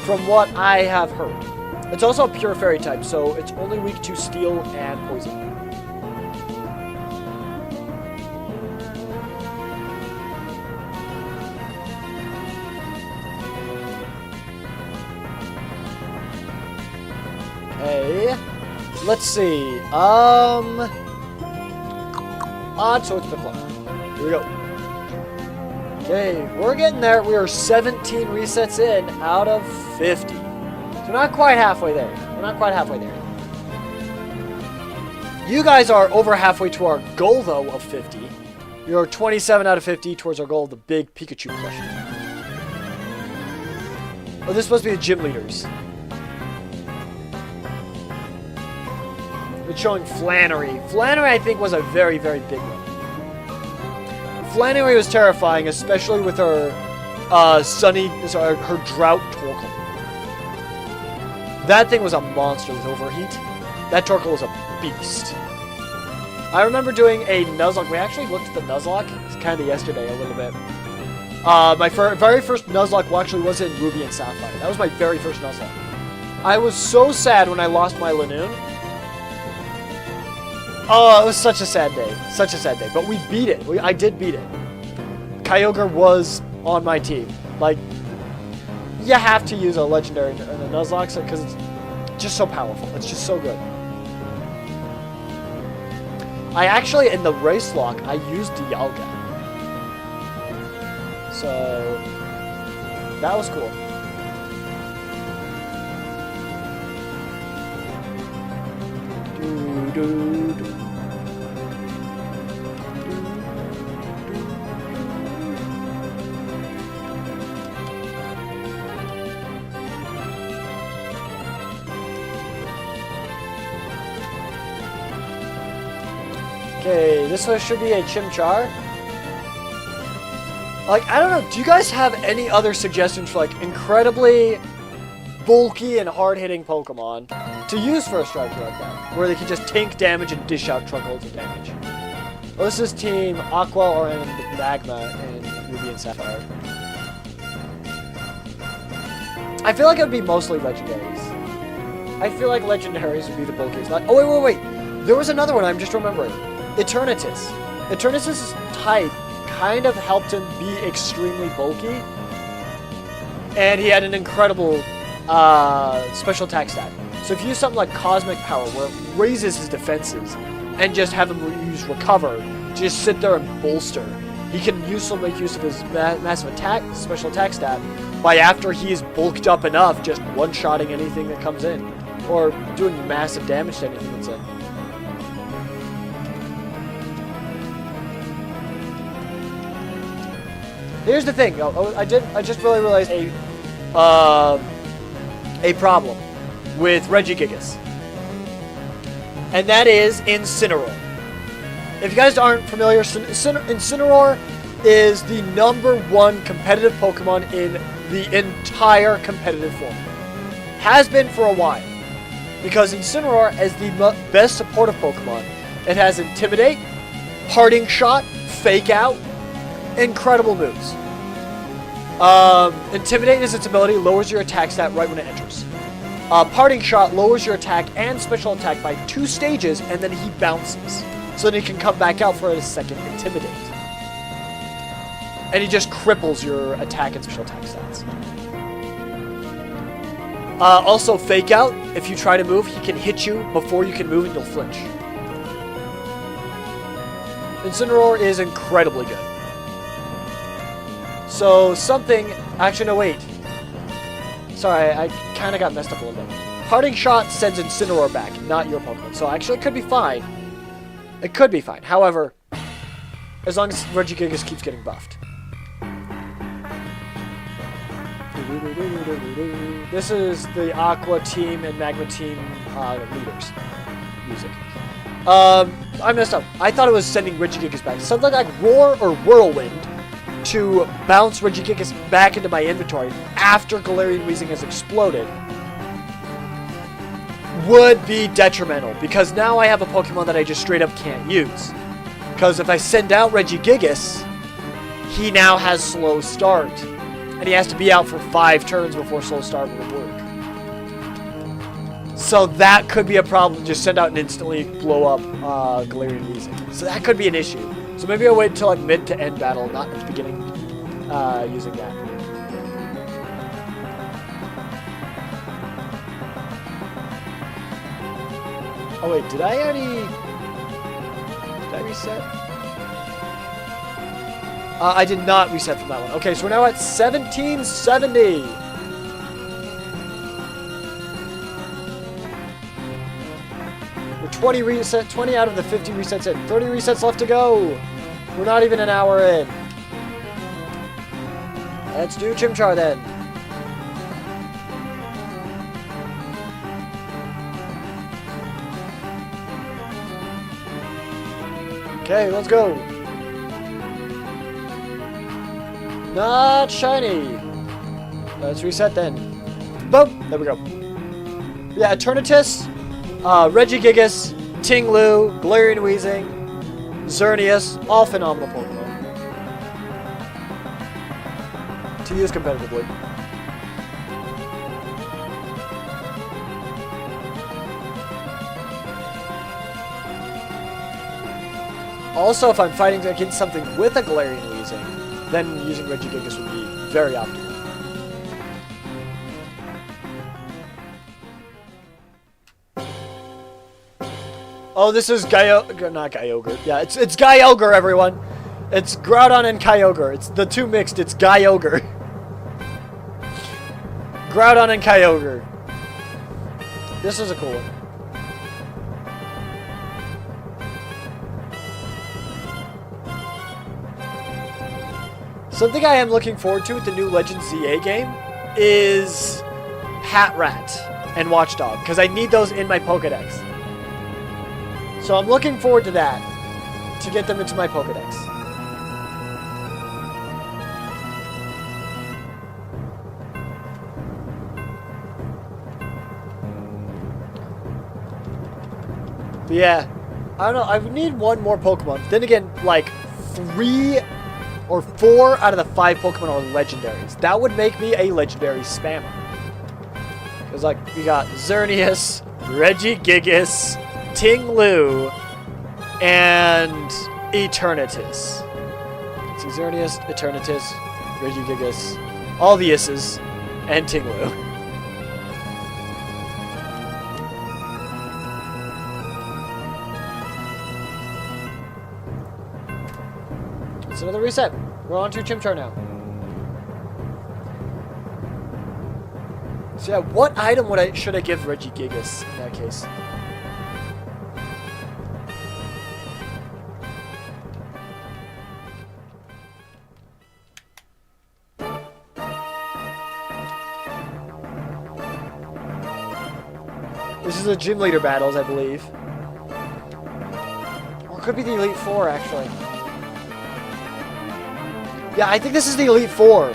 [SPEAKER 1] From what I have heard. It's also a pure fairy type, so it's only weak to steel and poison. Okay, let's see. Odd, so it's been fun. Here we go. Okay, we're getting there. We are 17 resets in out of 50. So we're not quite halfway there. We're not quite halfway there. You guys are over halfway to our goal, though, of 50. You're 27 out of 50 towards our goal of the big Pikachu plushie. Oh, this must be the gym leaders. It's showing Flannery. Flannery, I think, was a very, very big one. Flannery was terrifying, especially with her her Drought Torkoal. That thing was a monster with Overheat. That Torkoal was a beast. I remember doing a Nuzlocke. We actually looked at the Nuzlocke kind of yesterday a little bit. My very first Nuzlocke actually was in Ruby and Sapphire. That was my very first Nuzlocke. I was so sad when I lost my Lanoon. Oh, it was such a sad day. Such a sad day. But we beat it. I did beat it. Kyogre was on my team. Like, you have to use a legendary in a Nuzlocke because it's just so powerful. It's just so good. I actually, in the race lock, I used Dialga. So that was cool. Okay, this one should be a Chimchar. Like, I don't know, do you guys have any other suggestions for, like, incredibly bulky and hard-hitting Pokemon to use for a strategy like that, where they can just tank damage and dish out truckloads of damage? Well, this is Team Aqua or Magma in Ruby and Sapphire. I feel like it would be mostly Legendaries. I feel like Legendaries would be the bulkiest. Like, oh, wait. There was another one I'm just remembering. Eternatus. Eternatus' type kind of helped him be extremely bulky. And he had an incredible special attack stat. So if you use something like Cosmic Power, where it raises his defenses, and just have him use Recover, just sit there and bolster, he can make use of his massive attack, special attack stat, by after he is bulked up enough, just one-shotting anything that comes in. Or doing massive damage to anything that's in. Here's the thing, I just really realized a problem with Regigigas. And that is Incineroar. If you guys aren't familiar, Incineroar is the #1 competitive Pokemon in the entire competitive form. Has been for a while. Because Incineroar is the best supportive Pokemon. It has Intimidate, Parting Shot, Fake Out, incredible moves. Intimidate is its ability, lowers your attack stat right when it enters. Parting Shot lowers your attack and special attack by 2 stages, and then he bounces. So then he can come back out for a second Intimidate. And he just cripples your attack and special attack stats. Also, Fake Out. If you try to move, he can hit you before you can move and you'll flinch. Incineroar is incredibly good. So something... Actually, no, wait. Sorry, I kind of got messed up a little bit. Parting Shot sends Incineroar back, not your Pokemon. So actually, it could be fine. It could be fine. However, as long as Regigigas keeps getting buffed. This is the Aqua team and Magma team leaders. Music. I messed up. I thought it was sending Regigigas back. Something like Roar or Whirlwind to bounce Regigigas back into my inventory after Galarian Weezing has exploded would be detrimental, because now I have a Pokemon that I just straight up can't use. Because if I send out Regigigas, he now has Slow Start. And he has to be out for 5 turns before Slow Start will work. So that could be a problem, just send out and instantly blow up Galarian Weezing. So that could be an issue. So maybe I'll wait until like mid to end battle, not at the beginning, using that. Oh wait, did I reset? I did not reset from that one. Okay, so we're now at 1770. We're 20 out of the 50 resets in. 30 resets left to go. We're not even an hour in. Let's do Chimchar then. Okay, let's go. Not shiny. Let's reset then. Boom. There we go. Yeah, Eternatus, Regigigas, Tinglu, Galarian Weezing, Xerneas, all phenomenal Pokemon to use competitively. Also, if I'm fighting against something with a Galarian Weezing, then using Regigigas would be very optimal. Oh, this is not Kyogre. Yeah, it's Kyogre, everyone. It's Groudon and Kyogre. It's the two mixed. It's Kyogre. Groudon and Kyogre. This is a cool one. Something I am looking forward to with the new Legends ZA game is Hat Rat and Watchdog, because I need those in my Pokedex. So I'm looking forward to that, to get them into my Pokedex. But yeah, I don't know, I need one more Pokemon. Then again, like 3 or 4 out of the 5 Pokemon are legendaries. That would make me a legendary spammer. Because, like, we got Xerneas, Regigigas, Ting-Lu, and Eternatus. See, Xerneas, Eternatus, Regigigas, all the Isses, and Ting-Lu. It's another reset. We're on to Chimchar now. So yeah, what item should I give Regigigas in that case? This is the gym leader battles, I believe. Or it could be the Elite Four, actually. Yeah, I think this is the Elite Four.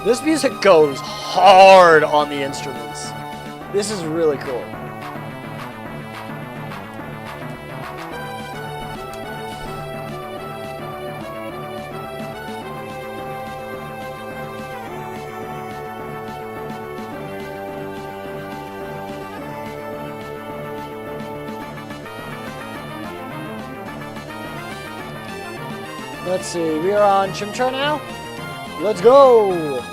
[SPEAKER 1] This music goes hard on the instruments. This is really cool. Let's see, we are on Chimchar now. Let's go!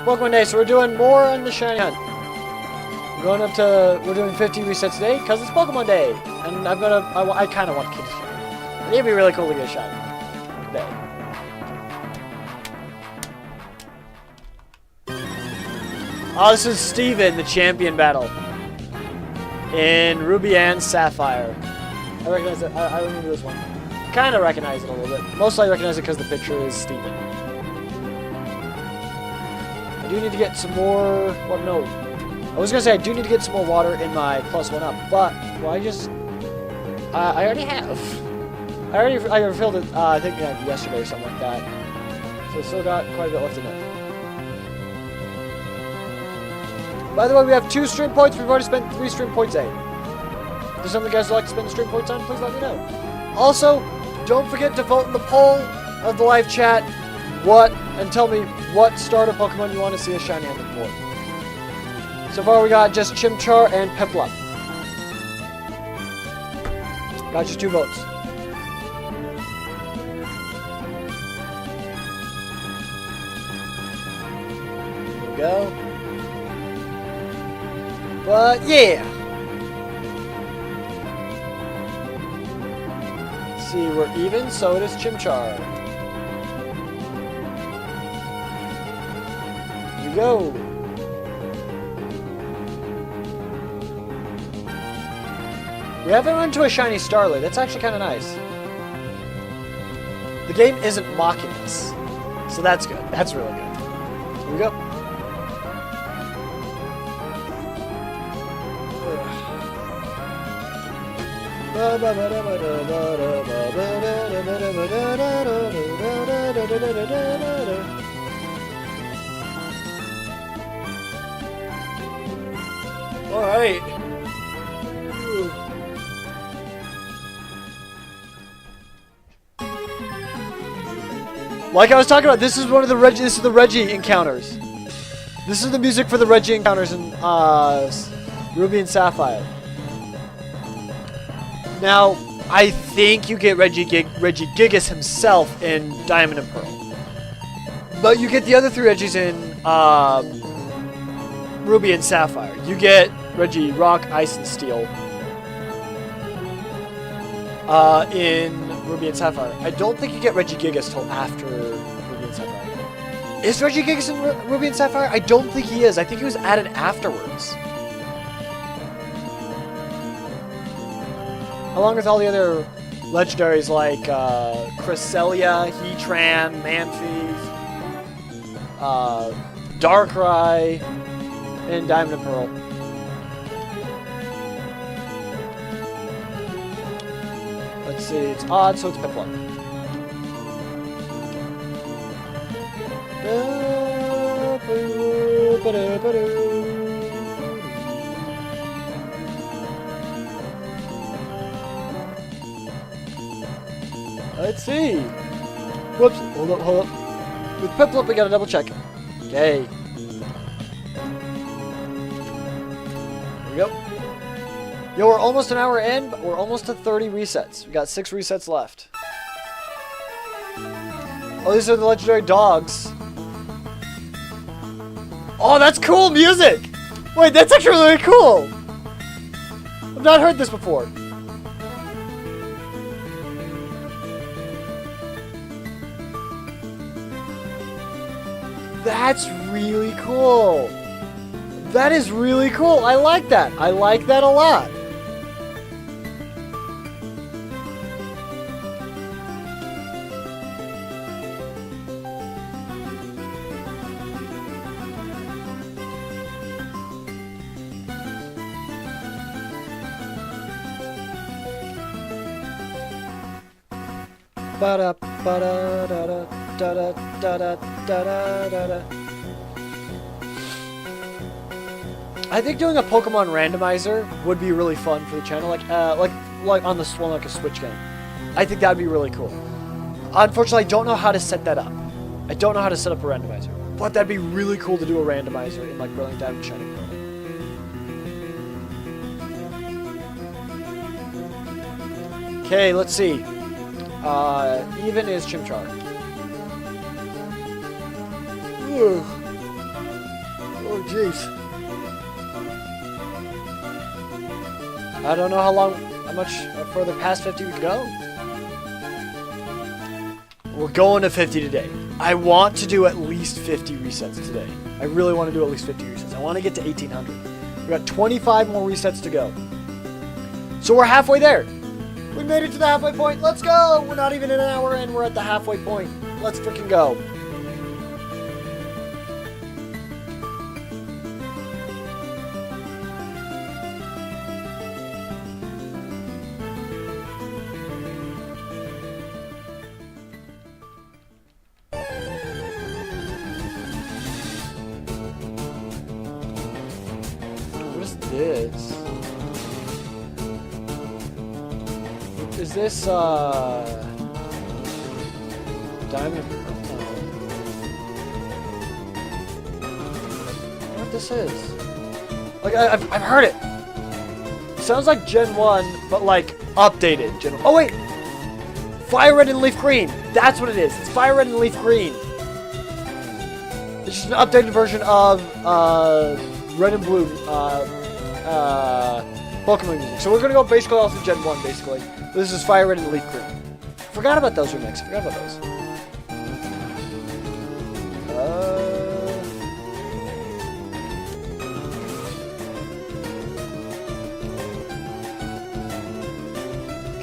[SPEAKER 1] Pokemon Day, so we're doing more on the shiny hunt. We're doing 50 resets today because it's Pokemon Day, and I kind of want to get a shiny. I think it'd be really cool to get a shiny today. Oh, this is Steven, the champion battle in Ruby and Sapphire. I recognize it. I remember this one. Kind of recognize it a little bit. Mostly I recognize it because the picture is Steven. I do need to get some more... Well, no. I was going to say I do need to get some more water in my +1 up, but... Well, I already have. I refilled it, I think yesterday or something like that. So I still got quite a bit left in it. By the way, we have 2 stream points. We've already spent 3 stream points, If there's something you guys would like to spend the stream points on, please let me know. Also, don't forget to vote in the poll of the live chat and tell me what starter Pokemon you want to see a shiny hunting for. So far we got just Chimchar and Piplup. Got just 2 votes. There we go. But yeah. See, we're even, so it is Chimchar. Here we go. We haven't run into a shiny Starly. That's actually kind of nice. The game isn't mocking us, so that's good. That's really good. Here we go. Alright. Like I was talking about, this is one of the Reggie encounters. This is the music for the Reggie encounters in Ruby and Sapphire. Now, I think you get Reggie Gigas himself in Diamond and Pearl. But you get the other 3 Reggies in Ruby and Sapphire. You get Reggie Rock, Ice, and Steel in Ruby and Sapphire. I don't think you get Reggie Gigas till after Ruby and Sapphire. Is Reggie Gigas in Ruby and Sapphire? I don't think he is. I think he was added afterwards. Along with all the other legendaries like Cresselia, Heatran, Manphy, Darkrai, and Diamond and Pearl. Let's see, it's odd, so it's Piplup. Let's see. Whoops, hold up. With Piplup, we gotta double check. Okay. There we go. Yo, we're almost an hour in, but we're almost to 30 resets. We got 6 resets left. Oh, these are the legendary dogs. Oh, that's cool music! Wait, that's actually really cool! I've not heard this before. That's really cool. That is really cool. I like that. I like that a lot. Ba-da, ba-da, da-da, da-da, da-da, da-da, da-da. I think doing a Pokemon randomizer would be really fun for the channel, like on the one like a Switch game. I think that'd be really cool. Unfortunately, I don't know how to set that up. I don't know how to set up a randomizer, but that'd be really cool to do a randomizer in like Brilliant Diamond, Shining Pearl. Okay, let's see. Even is Chimchar. Ooh. Oh, jeez. I don't know how much further past 50 we could go. We're going to 50 today. I want to do at least 50 resets today. I really want to do at least 50 resets. I want to get to 1800. We got 25 more resets to go. So we're halfway there. We made it to the halfway point. Let's go. We're not even an hour in. We're at the halfway point. Let's freaking go. What is this? Is this, Diamond? What this is? Like, I've heard it. Sounds like Gen 1, but like, updated Gen 1. Oh, wait! Fire Red and Leaf Green! That's what it is. It's Fire Red and Leaf Green. It's just an updated version of, Red and Blue, Pokemon music. So we're gonna go basically all through Gen 1, basically. This is Fire Red and Leaf Green. Forgot about those remakes. Forgot about those.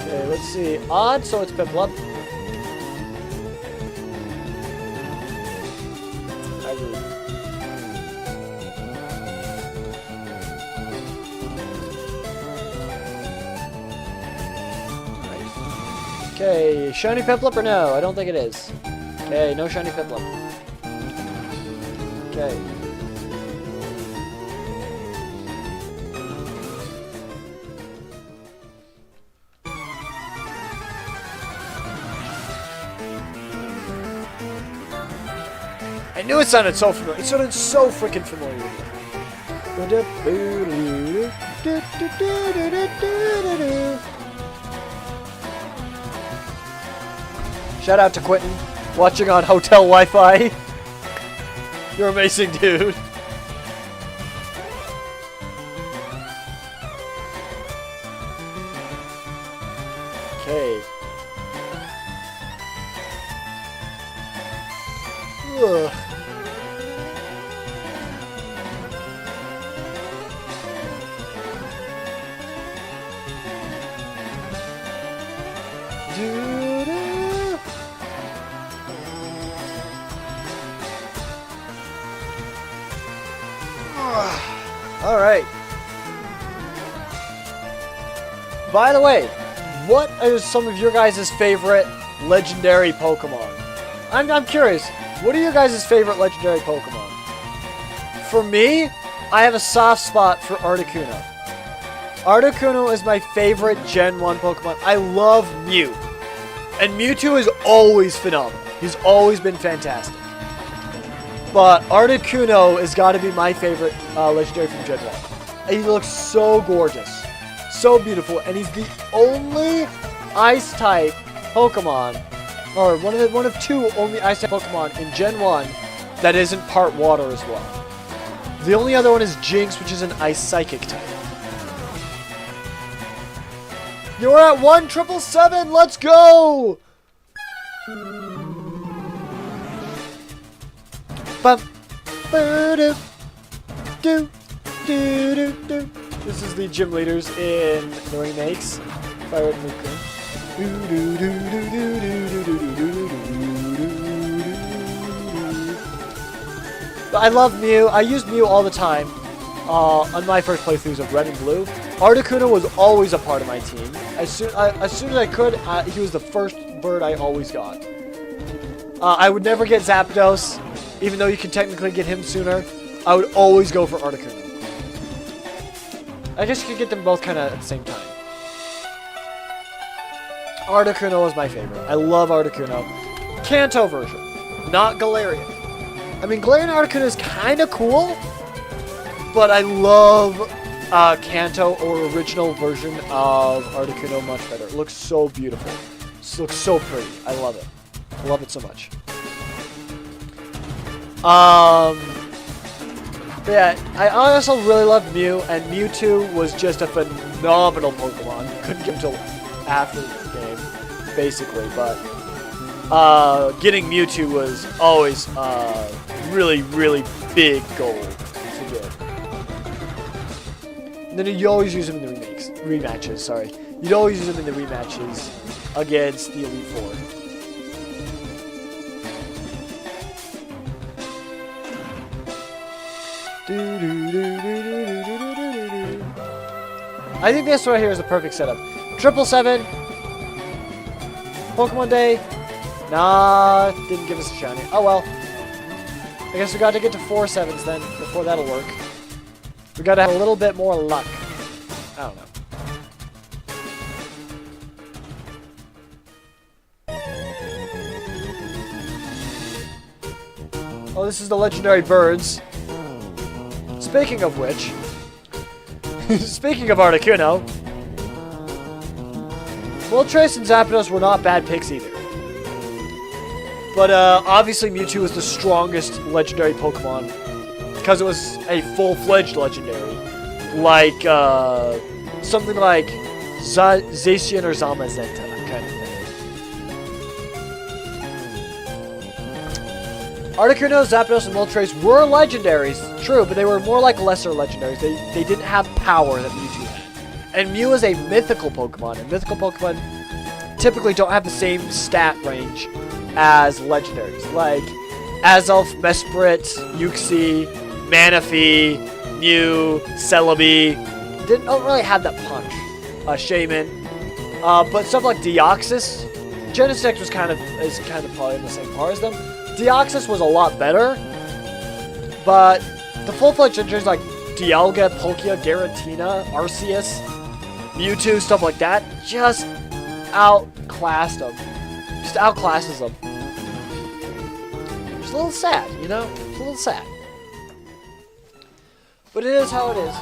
[SPEAKER 1] Okay, let's see. Odd, so it's Piplup. Okay, shiny Piplup or no? I don't think it is. Okay, no shiny Piplup. Okay. I knew it sounded so familiar. It sounded so freaking familiar. Shout out to Quentin, watching on hotel Wi-Fi. You're amazing, dude. Okay. Ugh. All right. By the way, what is some of your guys' favorite legendary Pokemon? I'm curious. What are your guys' favorite legendary Pokemon? For me, I have a soft spot for Articuno. Articuno is my favorite Gen 1 Pokemon. I love Mew. And Mewtwo is always phenomenal. He's always been fantastic. But Articuno has got to be my favorite legendary from Gen 1. And he looks so gorgeous. So beautiful. And he's the only Ice-type Pokemon, or one of two only Ice-type Pokemon in Gen 1 that isn't part water as well. The only other one is Jinx, which is an Ice Psychic type. You're at 1,777. Let's go! Bum, do, do, do, do, do. This is the gym leaders in the remakes. Fire Red and But I love Mew. I use Mew all the time on my first playthroughs of Red and Blue. Articuno was always a part of my team. As soon as I could, he was the first bird I always got. I would never get Zapdos, even though you can technically get him sooner. I would always go for Articuno. I guess you could get them both kind of at the same time. Articuno is my favorite. I love Articuno. Kanto version, not Galarian. I mean, Galarian Articuno is kind of cool, but I love Kanto or original version of Articuno much better. It looks so beautiful. It looks so pretty. I love it. I love it so much. But yeah, I also really love Mew, and Mewtwo was just a phenomenal Pokemon. You couldn't get him until after the game, basically, but getting Mewtwo was always really, really big goal to get. And then you always use him in the rematches, sorry. You'd always use him in the rematches against the Elite Four. I think this right here is the perfect setup. 777. Pokemon Day. Nah, didn't give us a shiny. Oh well. I guess we got to get to 4 7s then before that'll work. We got to have a little bit more luck. I don't know. Oh, this is the legendary birds. Speaking of which, speaking of Articuno, Moltres and Zapdos were not bad picks either. But obviously Mewtwo was the strongest legendary Pokemon because it was a full-fledged legendary. Like, something like Zacian or Zamazenta kind of thing. Articuno, Zapdos, and Moltres were legendaries, true, but they were more like lesser legendaries. They didn't have power that Mewtwo had. And Mew is a mythical Pokemon, and mythical Pokemon typically don't have the same stat range as legendaries, like Azelf, Mesprit, Uxie, Manaphy, Mew, Celebi. Don't really have that punch. Shaman. But stuff like Deoxys, Genesect is kind of probably in the same par as them. Deoxys was a lot better, but the full-fledged legendaries like Dialga, Palkia, Giratina, Arceus, Mewtwo, stuff like that, just outclassed them. Just outclasses them. It's a little sad, you know? It's a little sad. But it is how it is.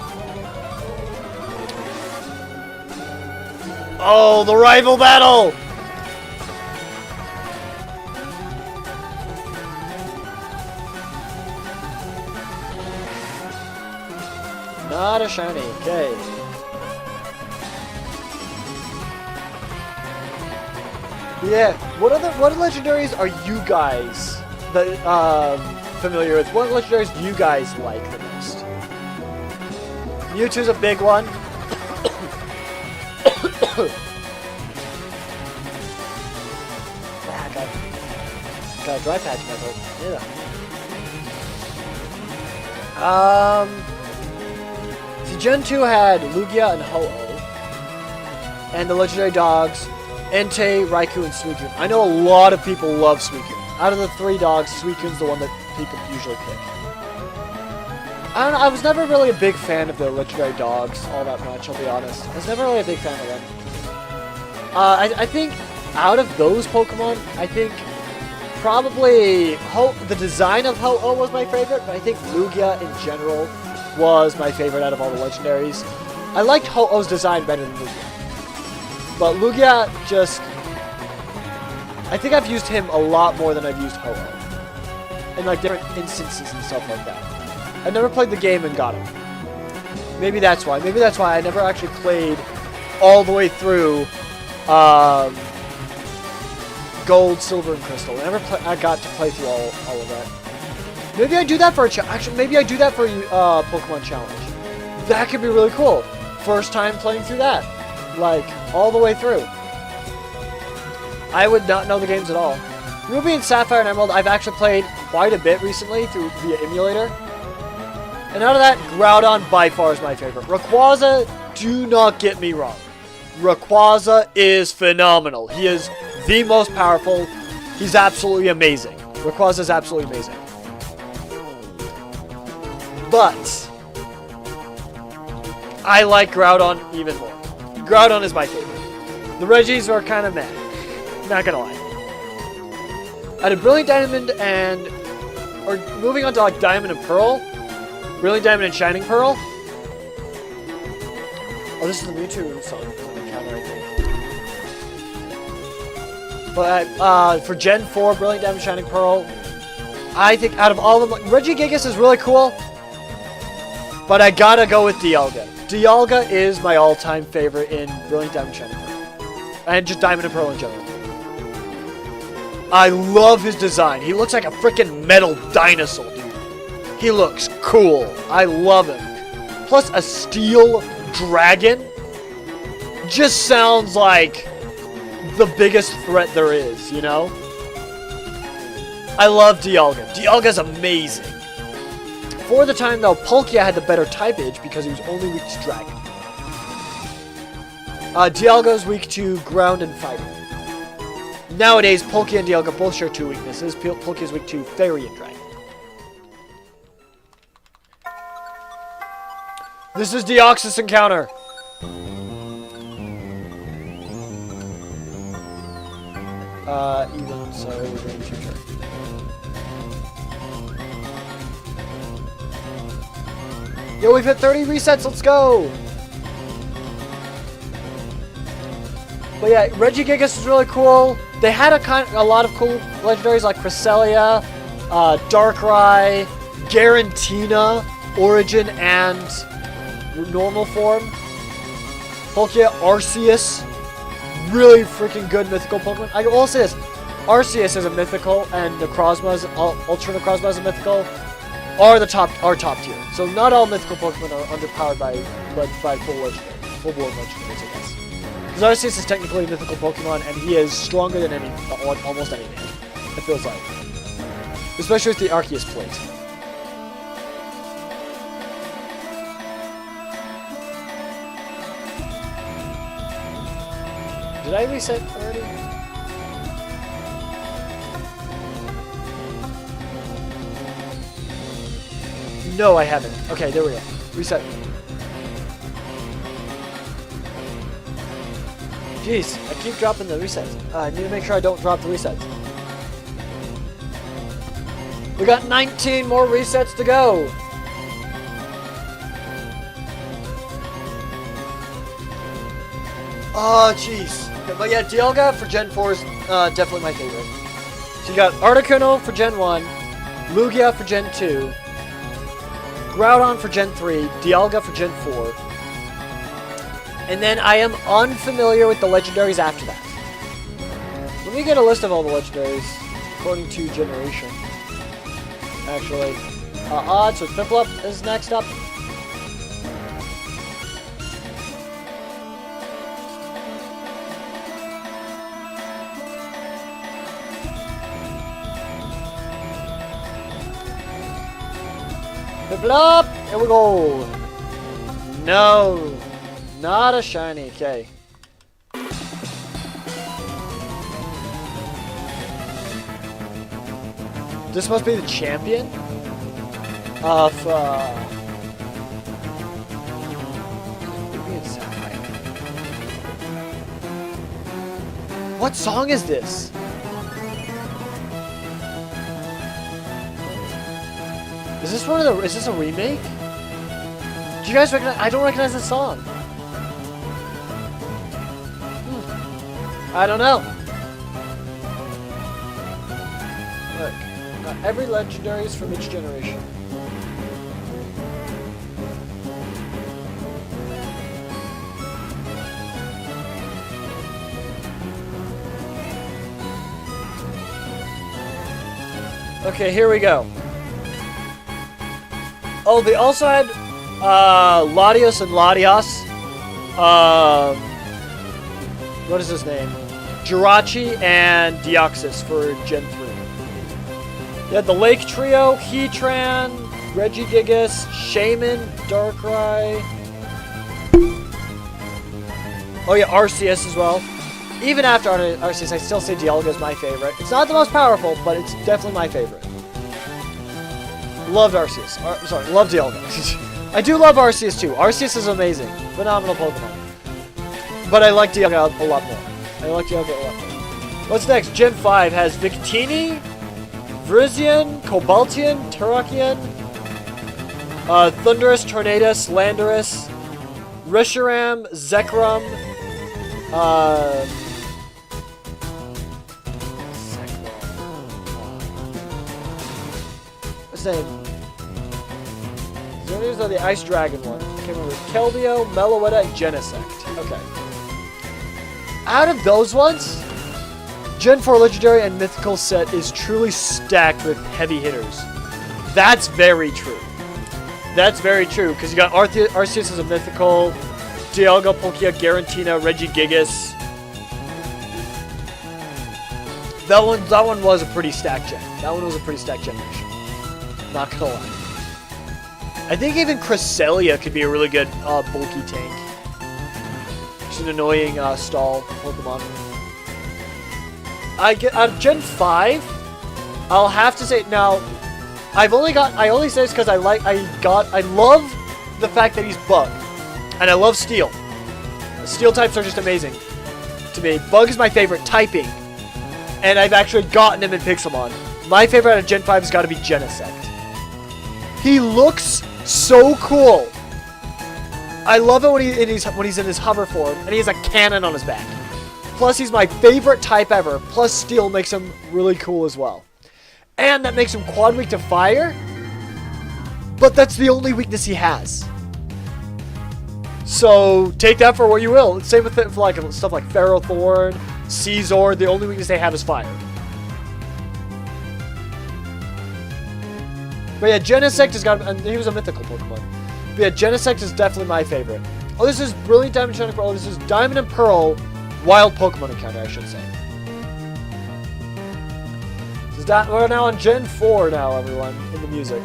[SPEAKER 1] Oh, the rival battle! Not a shiny, okay. Yeah, what legendaries are you guys familiar with? What legendaries do you guys like the most? Mewtwo's a big one. Got a dry patch in my throat. Yeah. See, Gen 2 had Lugia and Ho-Oh. And the legendary dogs, Entei, Raikou, and Suicune. I know a lot of people love Suicune. Out of the 3 dogs, Suicune's the one that people usually pick. I don't know, I was never really a big fan of the legendary dogs all that much, I'll be honest. I was never really a big fan of them. I think out of those Pokemon, I think probably the design of Ho-Oh was my favorite, but I think Lugia in general was my favorite out of all the legendaries. I liked Ho-Oh's design better than Lugia. But Lugia just... I think I've used him a lot more than I've used Ho-Oh. In like different instances and stuff like that. I never played the game and got him. Maybe that's why. Maybe that's why I never actually played all the way through Gold, Silver, and Crystal. I got to play through all of that. Maybe I do that for maybe I do that for a Pokemon Challenge. That could be really cool. First time playing through that. Like, all the way through. I would not know the games at all. Ruby and Sapphire and Emerald, I've actually played quite a bit recently via emulator. And out of that, Groudon by far is my favorite. Rayquaza, do not get me wrong. Rayquaza is phenomenal. He is the most powerful. He's absolutely amazing. Rayquaza is absolutely amazing. But I like Groudon even more. Groudon is my favorite. The Regis are kind of meh. Not gonna lie. Out of Brilliant Diamond and... Or moving on to like Diamond and Pearl. Brilliant Diamond and Shining Pearl. Oh, this is the Mewtwo song. Counter, I think. But for Gen 4, Brilliant Diamond, Shining Pearl, I think out of all of them, Regigigas is really cool. But I gotta go with Dialga. Dialga is my all-time favorite in Brilliant Diamond, Shining Pearl. And just Diamond and Pearl in general. I love his design. He looks like a freaking metal dinosaur, dude. He looks cool. I love him. Plus a steel dragon just sounds like the biggest threat there is, you know? I love Dialga. Dialga's amazing. For the time, though, Palkia had the better typage because he was only weak to Dragon. Dialga's weak to Ground and Fighting. Nowadays, Palkia and Dialga both share 2 weaknesses. Palkia's weak to Fairy and Dragon. This is Deoxys encounter. Even so, we're going to future. Yo, we've hit 30 resets. Let's go. But yeah, Regigigas is really cool. They had a lot of cool legendaries like Cresselia, Darkrai, Garantina, Origin, and normal form. Palkia, Arceus, really freaking good mythical Pokemon. I will say this, Arceus is a mythical, and Necrozma, Ultra Necrozma is a mythical, are top tier. So not all mythical Pokemon are underpowered by full board legendaries, I guess. Because Arceus is technically a mythical Pokemon, and he is stronger than almost any man, it feels like. Especially with the Arceus plate. Did I reset already? No, I haven't. Okay, there we go. Reset. Jeez, I keep dropping the resets. I need to make sure I don't drop the resets. We got 19 more resets to go. Oh, jeez. But yeah, Dialga for Gen 4 is definitely my favorite. So you got Articuno for Gen 1, Lugia for Gen 2, Groudon for Gen 3, Dialga for Gen 4. And then I am unfamiliar with the legendaries after that. Let me get a list of all the legendaries according to generation. Actually, odd, so Piplup is next up. Piplup, here we go. No, not a shiny. Okay. This must be the champion of what song is this? Is this one of the? Is this a remake? Do you guys recognize? I don't recognize this song. I don't know. Look. Every legendary is from each generation. Okay, here we go. Oh, they also had Latios and Latias. What is his name? Jirachi and Deoxys for Gen 3. You had the Lake Trio, Heatran, Regigigas, Shaman, Darkrai. Oh yeah, Arceus as well. Even after Arceus, I still say Dialga is my favorite. It's not the most powerful, but it's definitely my favorite. Loved Arceus. Sorry, love Dialga. I do love Arceus too. Arceus is amazing. Phenomenal Pokemon. But I like Dialga a lot more. What's next? Gen 5 has Victini, Vrizian, Cobaltian, Terrakion, Thundurus, Tornadus, Landorus, Reshiram, Zekrom, what's his name? These are the Ice Dragon one. I can't remember. Keldeo, Meloetta, and Genesect. Okay. Out of those ones, Gen 4 Legendary and Mythical set is truly stacked with heavy hitters. That's very true. That's very true, because you got Arceus as a Mythical, Dialga, Palkia, Garantina, Regigigas. That one was a pretty stacked gen. That one was a pretty stacked generation. Not gonna lie. I think even Cresselia could be a really good bulky tank. Just an annoying stall Pokemon. I get out of Gen 5. I'll have to say now. I only say this because I love the fact that he's Bug, and I love Steel. The Steel types are just amazing to me. Bug is my favorite typing, and I've actually gotten him in Pixelmon. My favorite out of Gen 5 has got to be Genesect. He looks so cool. I love it when he's in his hover form and he has a cannon on his back. Plus, he's my favorite type ever. Plus, Steel makes him really cool as well. And that makes him quad weak to fire. But that's the only weakness he has. So, take that for what you will. Same with it for like stuff like Ferrothorn, Caesar. The only weakness they have is fire. But yeah, Genesect has got... And he was a mythical Pokemon. But yeah, Genesect is definitely my favorite. Oh, this is Brilliant Diamond Shining Pearl. This is Diamond and Pearl Wild Pokemon Encounter, I should say. We're now on Gen 4 now, everyone, in the music.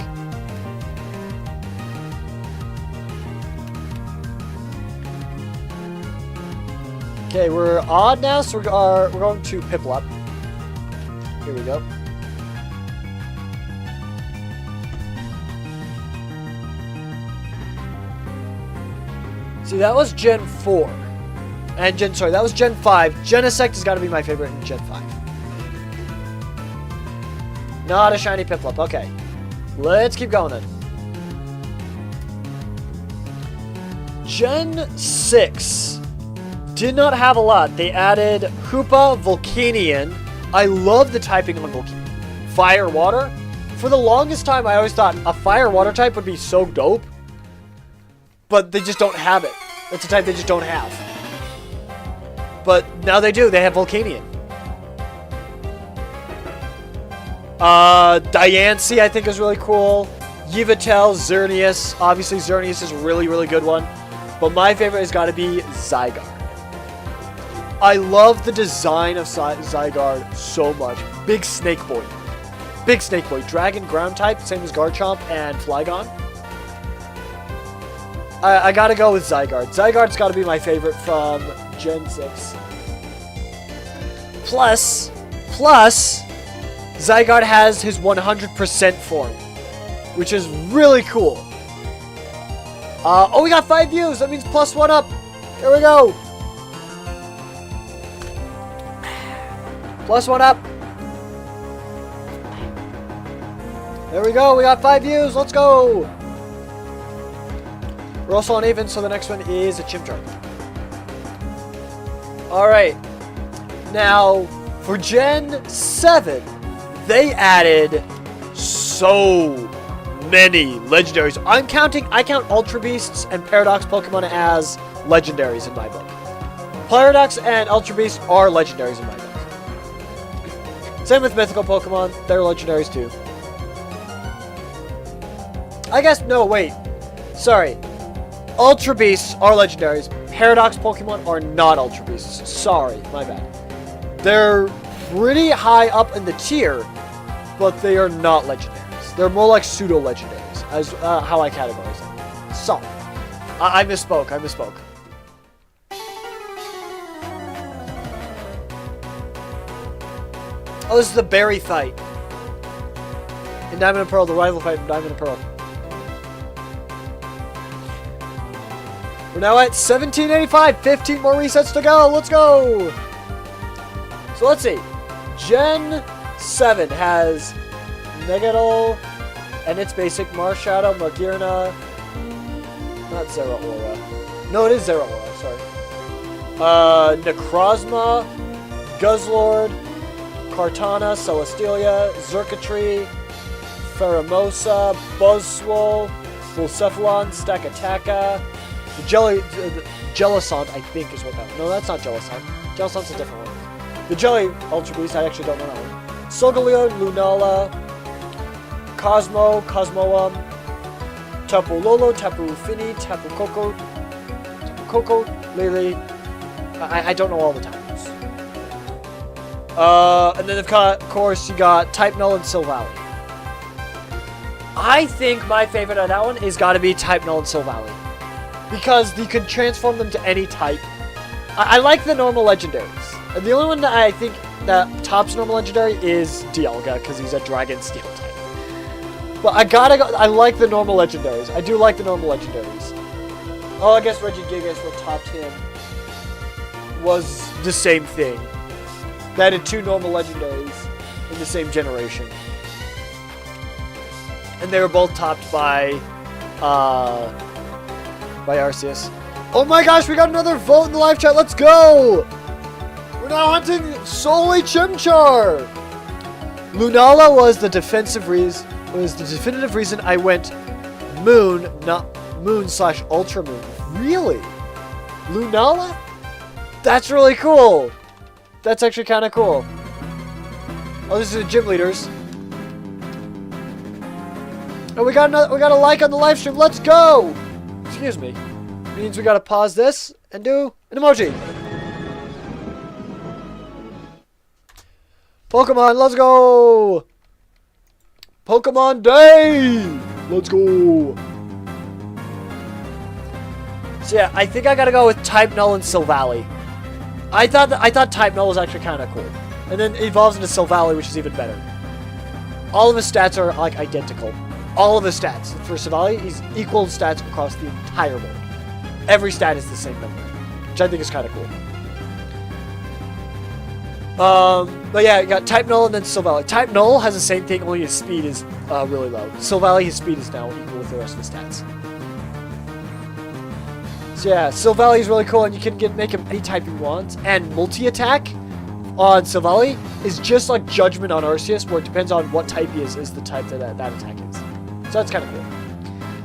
[SPEAKER 1] Okay, we're odd now, so we're going to Piplup. Here we go. See, that was Gen 4. And that was Gen 5. Genesect has got to be my favorite in Gen 5. Not a shiny Piplup. Okay. Let's keep going then. Gen 6 did not have a lot. They added Hoopa Volcanion. I love the typing on Volcanion. Fire, water. For the longest time, I always thought a fire water type would be so dope. But they just don't have it. It's a type they just don't have. But now they do. They have Volcanion. Diancie, I think, is really cool. Yveltal, Xerneas. Obviously, Xerneas is a really, really good one. But my favorite has got to be Zygarde. I love the design of Zygarde so much. Big Snake Boy. Big Snake Boy. Dragon ground type, same as Garchomp and Flygon. I gotta go with Zygarde. Zygarde's gotta be my favorite from Gen 6. Plus, Zygarde has his 100% form, which is really cool. Oh, we got 5 views. That means +1 up. Here we go. +1 up. There we go. We got 5 views. Let's go. We're also on even, so the next one is a Chimchar. Alright. Now, for Gen 7, they added so many legendaries. I count Ultra Beasts and Paradox Pokemon as legendaries in my book. Paradox and Ultra Beasts are legendaries in my book. Same with mythical Pokemon, they're legendaries too. I guess, no, wait. Sorry. Ultra Beasts are legendaries. Paradox Pokemon are not Ultra Beasts. Sorry, my bad. They're pretty high up in the tier, but they are not legendaries. They're more like pseudo-legendaries, as how I categorize them. So, I misspoke. Oh, this is the berry fight. In Diamond and Pearl, the rival fight from Diamond and Pearl. We're now at 1785. 15 more resets to go. Let's go. So let's see. Gen 7 has Megadol and its basic Marshadow, Magearna. Not Zeraora. No, it is Zeraora. Sorry. Necrozma, Guzzlord, Kartana, Celestelia, Xurkitree, Pheromosa, Buzzswole, Bullcephalon, Stakataka. The Jellicent, I think, is what that one. No, that's not Jellicent. Jellicent's a different one. The Jelly Ultra Beast, I actually don't know that one. Solgaleo, Lunala, Cosmo, Cosmoem, Tapu Lolo, Tapu Fini, Tapu Koko, Lily. I don't know all the types. And then, of course, you got Type Null and Silvally. I think my favorite of that one is got to be Type Null and Silvally. Because you can transform them to any type. I like the normal legendaries. And the only one that I think that tops normal legendary is Dialga, because he's a Dragon Steel type. But I gotta go. I like the normal legendaries. I do like the normal legendaries. Oh, I guess Regigigas, what topped him was the same thing. They added 2 normal legendaries in the same generation. And they were both topped by Arceus. Oh my gosh, we got another vote in the live chat. Let's go! We're now hunting solely Chimchar. Lunala was the definitive reason I went Moon, not Moon/Ultra Moon. Really? Lunala? That's really cool. That's actually kind of cool. Oh, this is the gym leaders. And we got a like on the live stream. Let's go! Excuse me. Means we gotta pause this and do an emoji. Pokemon, let's go! Pokemon Day! Let's go! So yeah, I think I gotta go with Type Null and Silvally. I thought Type Null was actually kind of cool. And then it evolves into Silvally, which is even better. All of his stats are like identical. All of his stats. For Silvally, he's equal stats across the entire board. Every stat is the same number, which I think is kind of cool. But yeah, you got Type Null and then Silvally. Type Null has the same thing, only his speed is really low. Silvally, his speed is now equal with the rest of the stats. So yeah, Silvally is really cool, and you can make him any type you want. And multi-attack on Silvally is just like Judgment on Arceus, where it depends on what type he is the type that attack is. So that's kind of cool.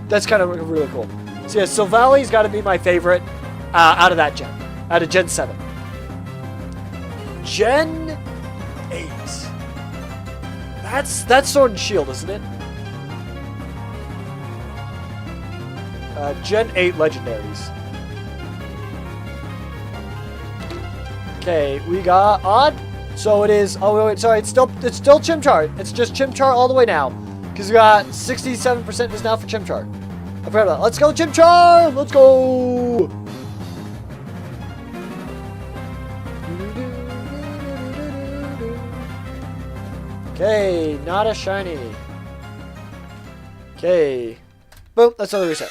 [SPEAKER 1] That's kind of really cool. So yeah, Silvally's got to be my favorite out of that gen. Out of Gen 7. Gen 8. That's Sword and Shield, isn't it? Gen 8 Legendaries. Okay, we got Odd. So it is. Oh wait, sorry. It's still Chimchar. It's just Chimchar all the way now, because we got 67% is now for Chimchar. I forgot about that. Let's go, Chimchar. Let's go. Okay, not a shiny. Okay. Boom, that's another reset.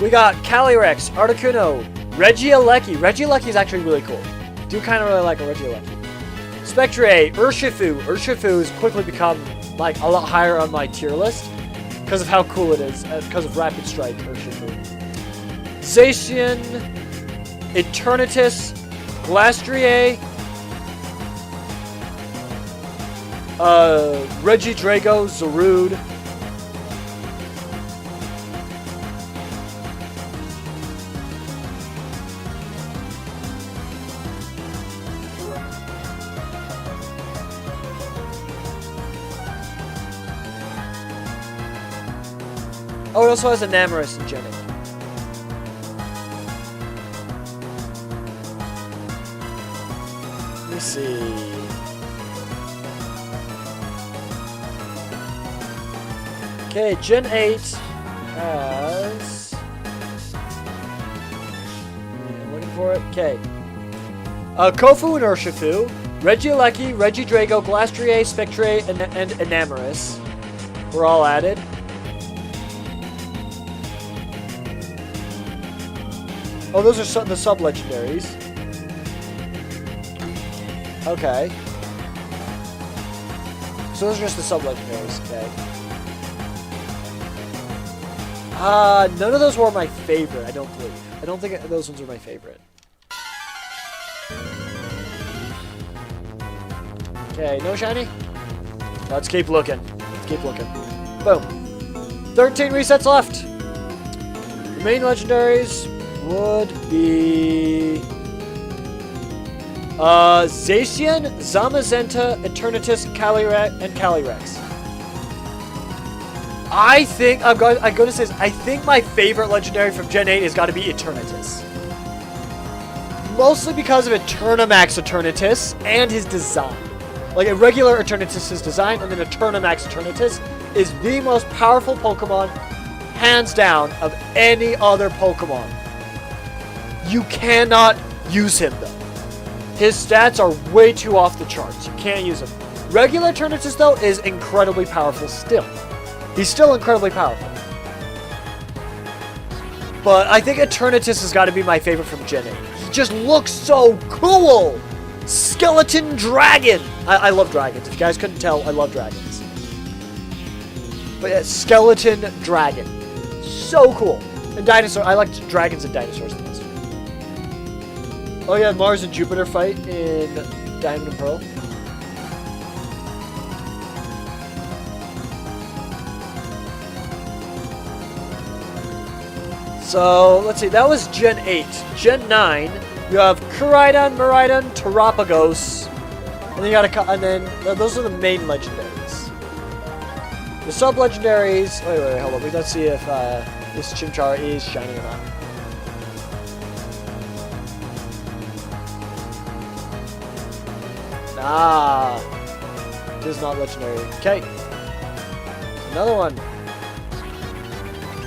[SPEAKER 1] We got Calyrex, Articuno, Regieleki. Regieleki is actually really cool. Do kind of really like a Regieleki. Spectre, Urshifu. Urshifu has quickly become like a lot higher on my tier list because of how cool it is, because of Rapid Strike, Urshifu. Zacian, Eternatus, Glastrier, Regidrago, Zarude. Oh, it also has Enamorous and Gen 8. Let me see. Okay, Gen 8 has... I'm looking for it. Okay. Kofu and Urshifu, Regieleki, Regidrago, Glastrier, Spectre, and Enamorous were all added. Oh, those are the sub-legendaries. Okay. So those are just the sub-legendaries, okay. None of those were my favorite, I don't believe. I don't think those ones are my favorite. Okay, no shiny? Let's keep looking. Let's keep looking. Boom. 13 resets left. The main legendaries would be Zacian, Zamazenta, Eternatus, Calyrex, and Calyrex. I think I'm going to say I think my favorite legendary from Gen 8 has got to be Eternatus. Mostly because of Eternamax Eternatus and his design. Like a regular Eternatus' his design, and then Eternamax Eternatus is the most powerful Pokemon, hands down, of any other Pokemon. You cannot use him though. His stats are way too off the charts. You can't use him. Regular Eternatus though is incredibly powerful still. He's still incredibly powerful. But I think Eternatus has got to be my favorite from Gen 8. He just looks so cool! Skeleton Dragon! I love dragons. If you guys couldn't tell, I love dragons. But yeah, Skeleton Dragon. So cool. And dinosaur. I like dragons and dinosaurs the most. Oh yeah, Mars and Jupiter fight in Diamond and Pearl. So, let's see, that was Gen 8. Gen 9, you have Koraidon, Miraidon, Terapagos, and then you got those are the main legendaries. The sub-legendaries, wait, hold on, let's see if this Chimchar is shiny or not. Nah, it is not legendary. Okay, another one.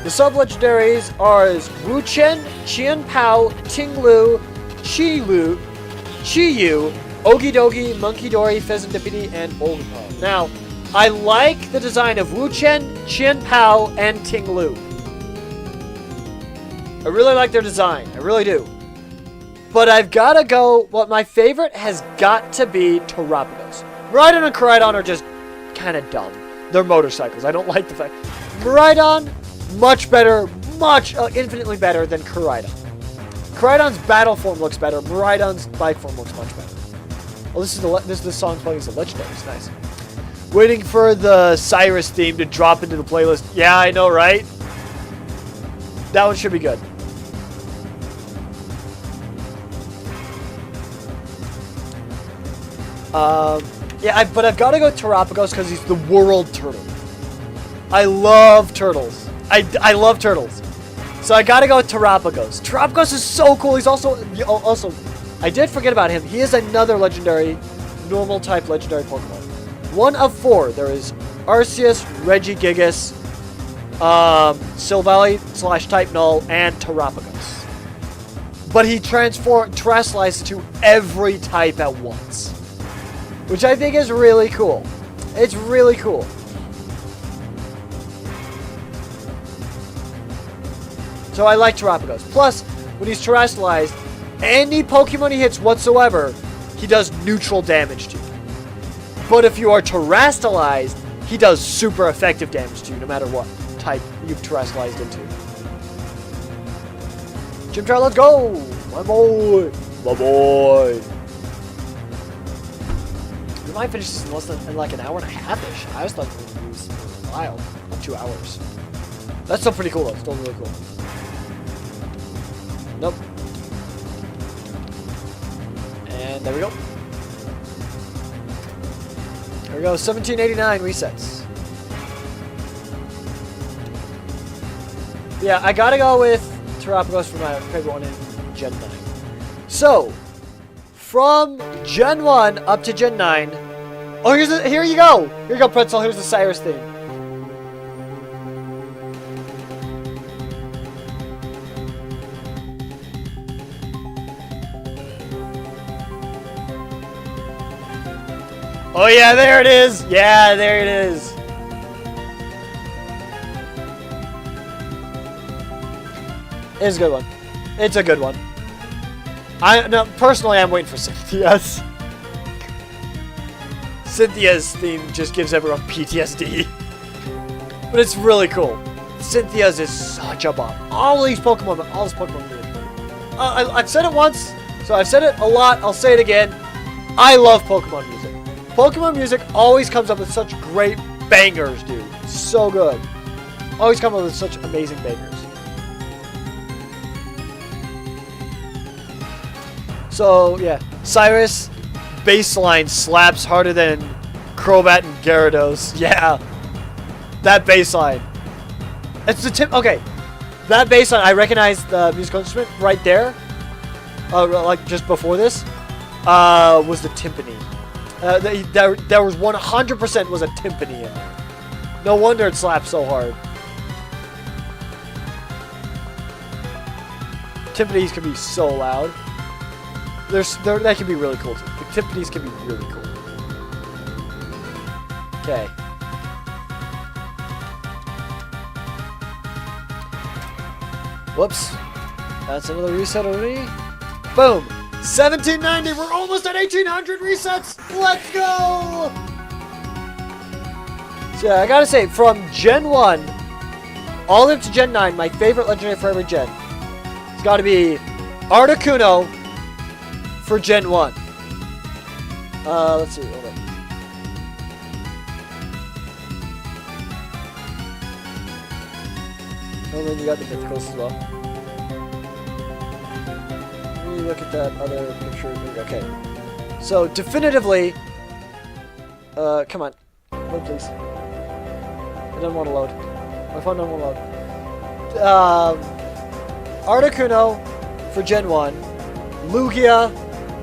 [SPEAKER 1] The sub-legendaries are Wuchen, Qianpao, Tinglu, Chiyu, Ogidogi, Monkidori, Pheasantipede, and Olgapo. Now, I like the design of Wuchen, Qianpao, and Tinglu. I really like their design. I really do. But I've got to go... Well, my favorite has got to be Terapagos. Miraidon and Koraidon are just kind of dumb. They're motorcycles. I don't like the fact... Miraidon, much better, infinitely better than Koraidon. Koraidon's battle form looks better. Miraidon's bike form looks much better. Oh, this is the song playing as a legendary. It's nice. Waiting for the Cyrus theme to drop into the playlist. Yeah, I know, right? That one should be good. Yeah, but I've got to go Terapagos because he's the world turtle. I love turtles. I love turtles. So I got to go with Terapagos. Terapagos is so cool. He's also, I did forget about him. He is another legendary, normal type legendary Pokemon. One of 4. There is Arceus, Regigigas, Silvally / Type Null, and Terapagos. But he terrestrializes to every type at once. Which I think is really cool. It's really cool. So I like Terapagos. Plus, when he's terrestrialized, any Pokemon he hits whatsoever, he does neutral damage to. But if you are terrestrialized, he does super effective damage to you, no matter what type you've terrestrialized into. Chimchar, let's go! My boy! My boy! We might finish this in less than like an hour and a half-ish. I just thought we would use a while, not 2 hours. That's still pretty cool though, still really cool. Nope. And there we go. There we go, 1789 resets. Yeah, I gotta go with Terapagos for my favorite one in Gen 9. So, from Gen 1 up to Gen 9. Oh, here you go! Here you go, Pretzel, here's the Cyrus theme. Oh yeah, there it is! Yeah, there it is! It's a good one. It's a good one. Personally, I'm waiting for Cynthia's. Cynthia's theme just gives everyone PTSD. But it's really cool. Cynthia's is such a bomb. All this Pokemon really. I've said it once, so I've said it a lot. I'll say it again. I love Pokemon music. Pokemon music always comes up with such great bangers, dude. So good. Always come up with such amazing bangers. So, yeah. Cyrus, baseline slaps harder than Crobat and Gyarados. Yeah. That baseline. It's the tip. Okay. That baseline, I recognize the musical instrument right there. Like just before this. Was the timpani. There was 100% was a timpani in there. No wonder it slapped so hard. Timpanis can be so loud. That can be really cool too. The timpanis can be really cool. Okay. Whoops. That's another reset already. Boom. 1790. We're almost at 1800 resets. Let's go. So yeah, I gotta say, from Gen 1 all the way up to Gen 9, my favorite legendary for every gen, it's gotta be Articuno for Gen 1. Let's see. Hold on. And then you got the mythicals as well. Look at that other picture. Okay. So, definitively... come on. Load, please. It doesn't want to load. My phone doesn't want to load. Articuno for Gen 1. Lugia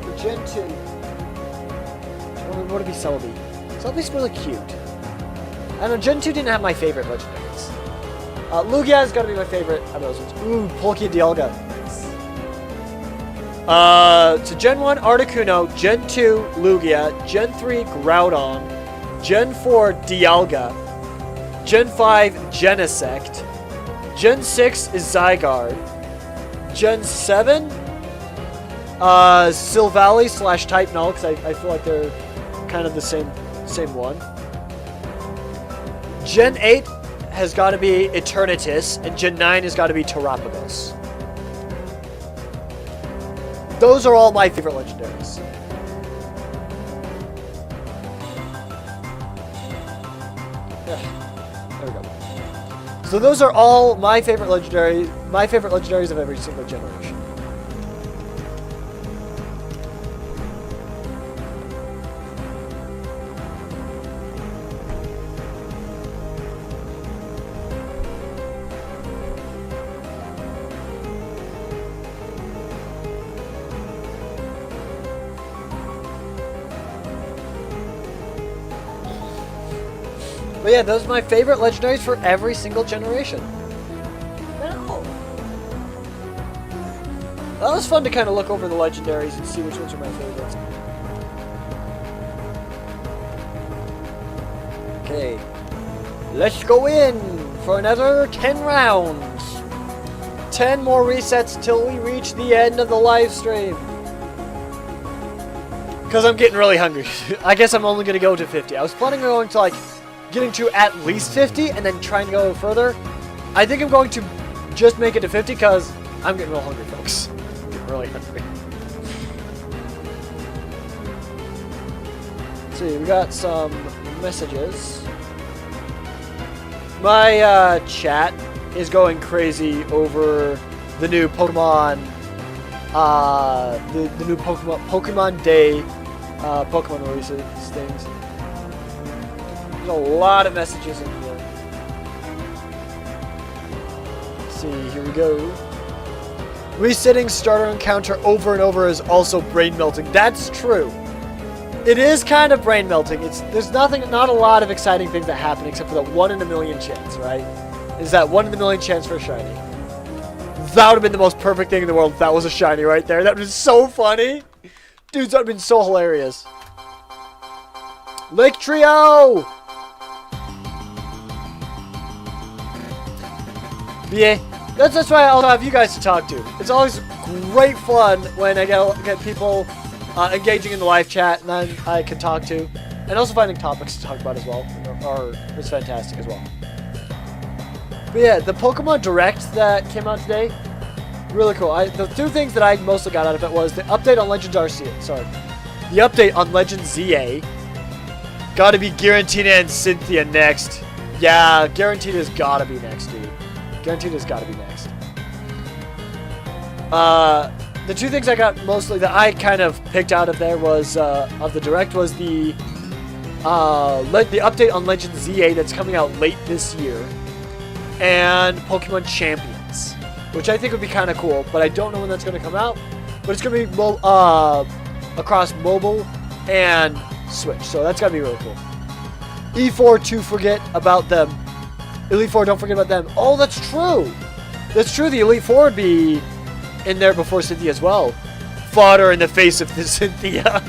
[SPEAKER 1] for Gen 2. What would be Celebi? Celebi's really cute. I know, Gen 2 didn't have my favorite legendaries. Lugia has got to be my favorite of those ones. Ooh, Polkia Dialga. So Gen 1, Articuno, Gen 2, Lugia, Gen 3, Groudon, Gen 4, Dialga, Gen 5, Genesect, Gen 6 is Zygarde, Gen 7, Silvally / Type Null, because I feel like they're kind of the same one. Gen 8 has got to be Eternatus, and Gen 9 has got to be Terapagos. Those are all my favorite legendaries. There we go. So those are all my favorite legendaries of every single generation. But yeah, those are my favorite legendaries for every single generation. No. That was fun to kind of look over the legendaries and see which ones are my favorites. Okay. Let's go in for another 10 rounds. 10 more resets till we reach the end of the live stream. Because I'm getting really hungry. I guess I'm only going to go to 50. I was planning on going to like getting to at least 50 and then trying to go further. I think I'm going to just make it to 50 because I'm getting real hungry, folks. I'm getting really hungry. Let's see, we got some messages. My chat is going crazy over the new Pokemon, the new Pokemon Day, Pokemon releases things. There's a lot of messages in here. Let's see, here we go. Resetting starter encounter over and over is also brain melting. That's true. It is kind of brain melting. There's not a lot of exciting things that happen except for that 1 in a million chance, right? Is that 1 in a million chance for a shiny. That would have been the most perfect thing in the world if that was a shiny right there. That would have been so funny. Dudes, that would have been so hilarious. Lake Trio! Yeah, that's why I'll have you guys to talk to. It's always great fun when I get people engaging in the live chat and then I can talk to. And also finding topics to talk about as well is fantastic as well. But yeah, the Pokemon Direct that came out today, really cool. The two things that I mostly got out of it was the update on Legends Arceus. Sorry. The update on Legends ZA. Gotta be Giratina and Cynthia next. Yeah, Giratina's gotta be next, dude. Giratina's gotta be next. The two things I got mostly that I kind of picked out of there was, of the Direct was the update on Legends ZA that's coming out late this year. And Pokemon Champions, which I think would be kind of cool, but I don't know when that's going to come out. But it's going to be across mobile and Switch, so that's got to be really cool. E4, to forget about them. Elite Four, don't forget about them. Oh, that's true. That's true. The Elite Four would be in there before Cynthia as well. Fodder in the face of the Cynthia.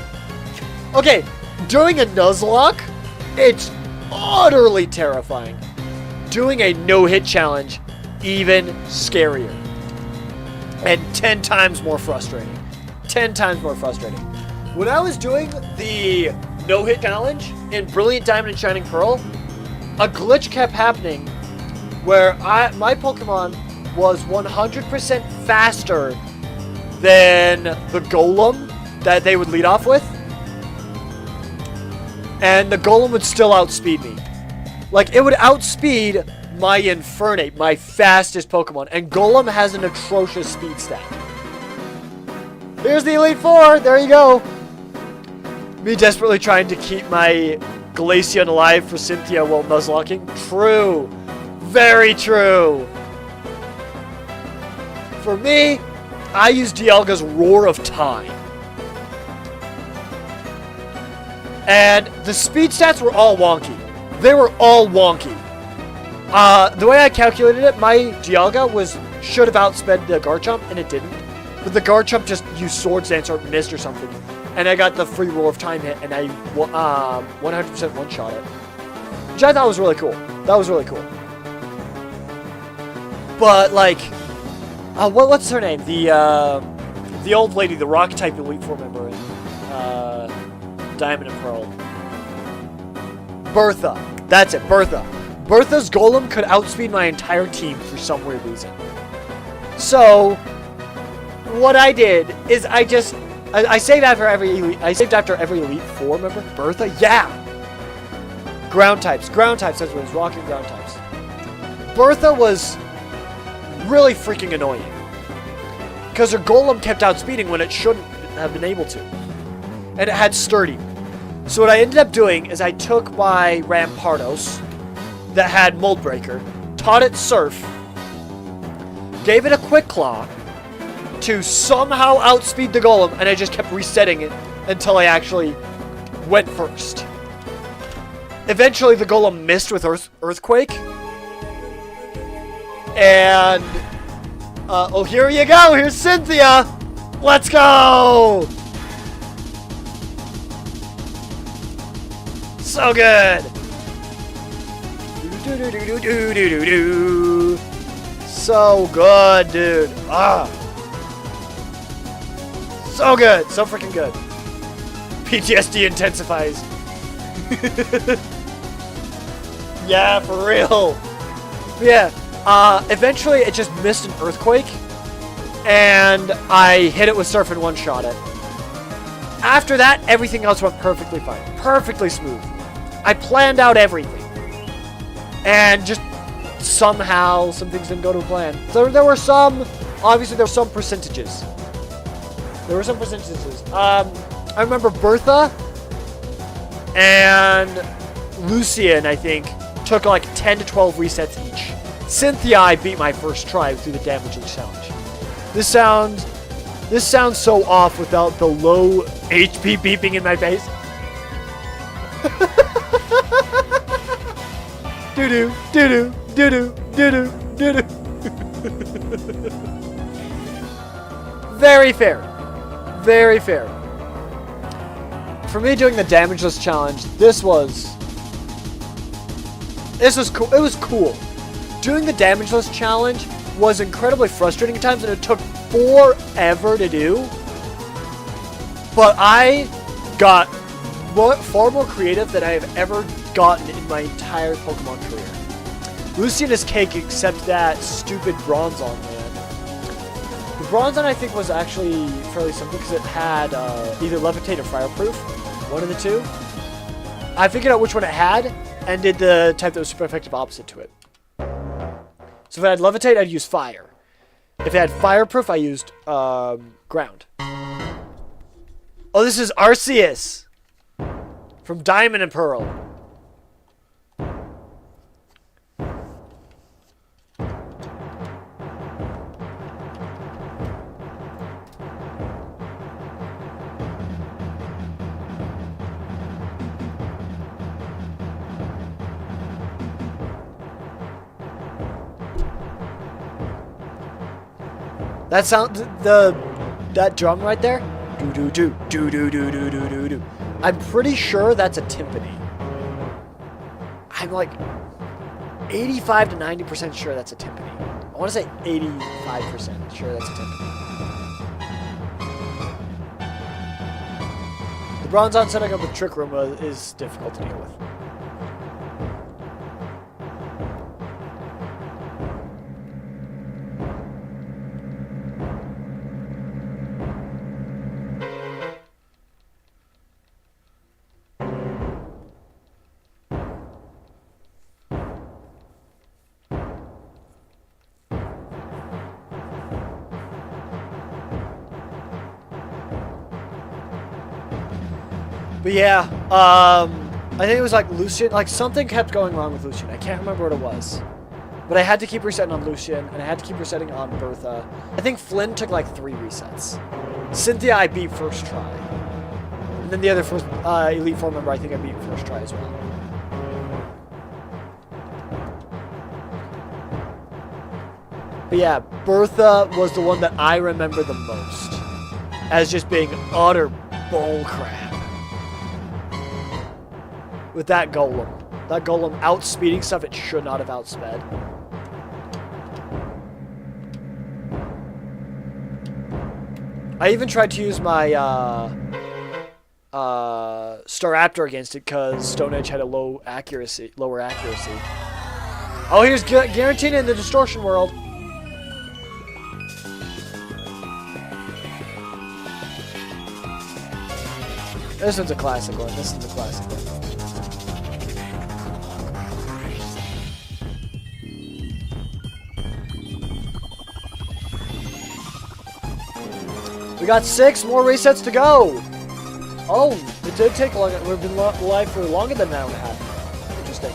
[SPEAKER 1] Okay, doing a Nuzlocke, it's utterly terrifying. Doing a no-hit challenge, even scarier. And 10 times more frustrating. 10 times more frustrating. When I was doing the no-hit challenge in Brilliant Diamond and Shining Pearl, a glitch kept happening where my Pokemon was 100% faster than the Golem that they would lead off with. And the Golem would still outspeed me. Like, it would outspeed my Infernape, my fastest Pokemon. And Golem has an atrocious speed stat. Here's the Elite Four. There you go. Me desperately trying to keep my Glaceon alive for Cynthia while Nuzlocking. True. Very true. For me, I use Dialga's Roar of Time. And the speed stats were all wonky. They were all wonky. The way I calculated it, my Dialga should have outsped the Garchomp, and it didn't. But the Garchomp just used Swords Dance or missed or something. And I got the free Roar of Time hit, and I 100% one-shot it. Which I thought was really cool. That was really cool. But, like, what's her name? The the old lady, the rock type Elite Four member in Diamond and Pearl. Bertha. That's it, Bertha. Bertha's golem could outspeed my entire team for some weird reason. So, what I did is I saved after every Elite Four member. Bertha? Yeah! Ground types, that's what it was, rock and ground types. Bertha was really freaking annoying. Because her golem kept outspeeding when it shouldn't have been able to. And it had sturdy. So what I ended up doing is I took my Rampardos that had Mold Breaker, taught it Surf, gave it a Quick Claw to somehow outspeed the golem, and I just kept resetting it until I actually went first. Eventually the golem missed with Earthquake. And oh, here you go. Here's Cynthia. Let's go. So good. So good, dude. Ah. So good. So freaking good. PTSD intensifies. Yeah, for real. Yeah. Eventually it just missed an Earthquake, and I hit it with Surf and one-shot it. After that, everything else went perfectly fine. Perfectly smooth. I planned out everything. And just somehow, some things didn't go to plan. So there were obviously there were some percentages. I remember Bertha and Lucian, I think, took like 10 to 12 resets each. Cynthia, I beat my first try through the damageless challenge. This sounds so off without the low HP beeping in my face. Doo-doo, doo-doo, doo-doo, doo-doo, doo-doo. Very fair. Very fair. For me doing the damageless challenge, this was cool. It was cool. Doing the damageless challenge was incredibly frustrating at times, and it took forever to do. But I got far more creative than I have ever gotten in my entire Pokemon career. Lucian is cake, except that stupid Bronzong, man. The Bronzong, I think, was actually fairly simple because it had either Levitate or Fireproof. One of the two. I figured out which one it had and did the type that was super effective opposite to it. So if it had Levitate, I'd use Fire. If it had Fireproof, I used Ground. Oh, this is Arceus from Diamond and Pearl. That sound, that drum right there, do do do do do do do do do do. I'm pretty sure that's a timpani. I'm like 85 to 90% sure that's a timpani. I want to say 85% sure that's a timpani. The Bronzong setting up with Trick Room is difficult to deal with. But yeah, I think it was like Lucian, like something kept going wrong with Lucian. I can't remember what it was. But I had to keep resetting on Lucian, and I had to keep resetting on Bertha. I think Flynn took like 3 resets. Cynthia I beat first try. And then the other first Elite Four member I think I beat first try as well. But yeah, Bertha was the one that I remember the most as just being utter bullcrap. With that golem. That golem outspeeding stuff it should not have outsped. I even tried to use my Staraptor against it because Stone Edge had a lower accuracy. Oh, here's guaranteed in the distortion world. This one's a classic one. We got 6 more resets to go. Oh, it did take long. We've been live for longer than an hour and a half. Interesting.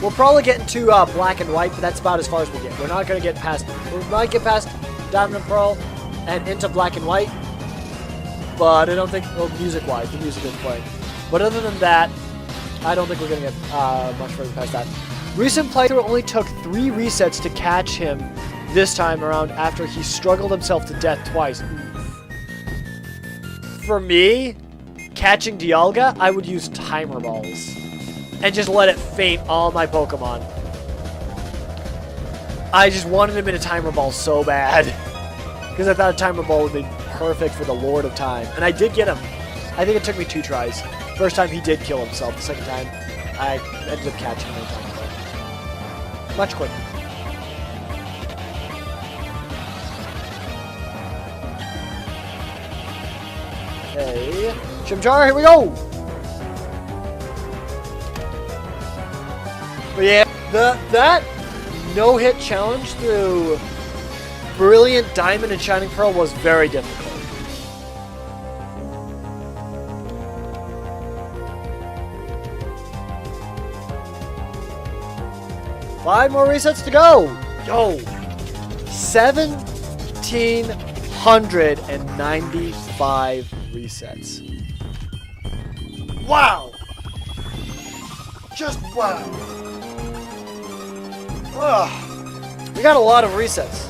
[SPEAKER 1] We'll probably get into black and white, but that's about as far as we'll get. We're not going to get past... We might get past Diamond and Pearl and into black and white, but I don't think... Well, music-wise, the music is playing. But other than that, I don't think we're going to get much further past that. Recent playthrough only took 3 resets to catch him this time around after he struggled himself to death twice. For me, catching Dialga, I would use timer balls and just let it faint all my Pokemon. I just wanted him in a timer ball so bad because I thought a timer ball would be perfect for the Lord of Time. And I did get him. I think it took me 2 tries. First time he did kill himself. The second time, I ended up catching him in a timer ball. Much quicker. Okay. Chimchar, here we go! But yeah, that no-hit challenge through Brilliant Diamond and Shining Pearl was very difficult. Five more resets to go! Yo! 1,795 resets. Wow! Just wow! Ugh. We got a lot of resets.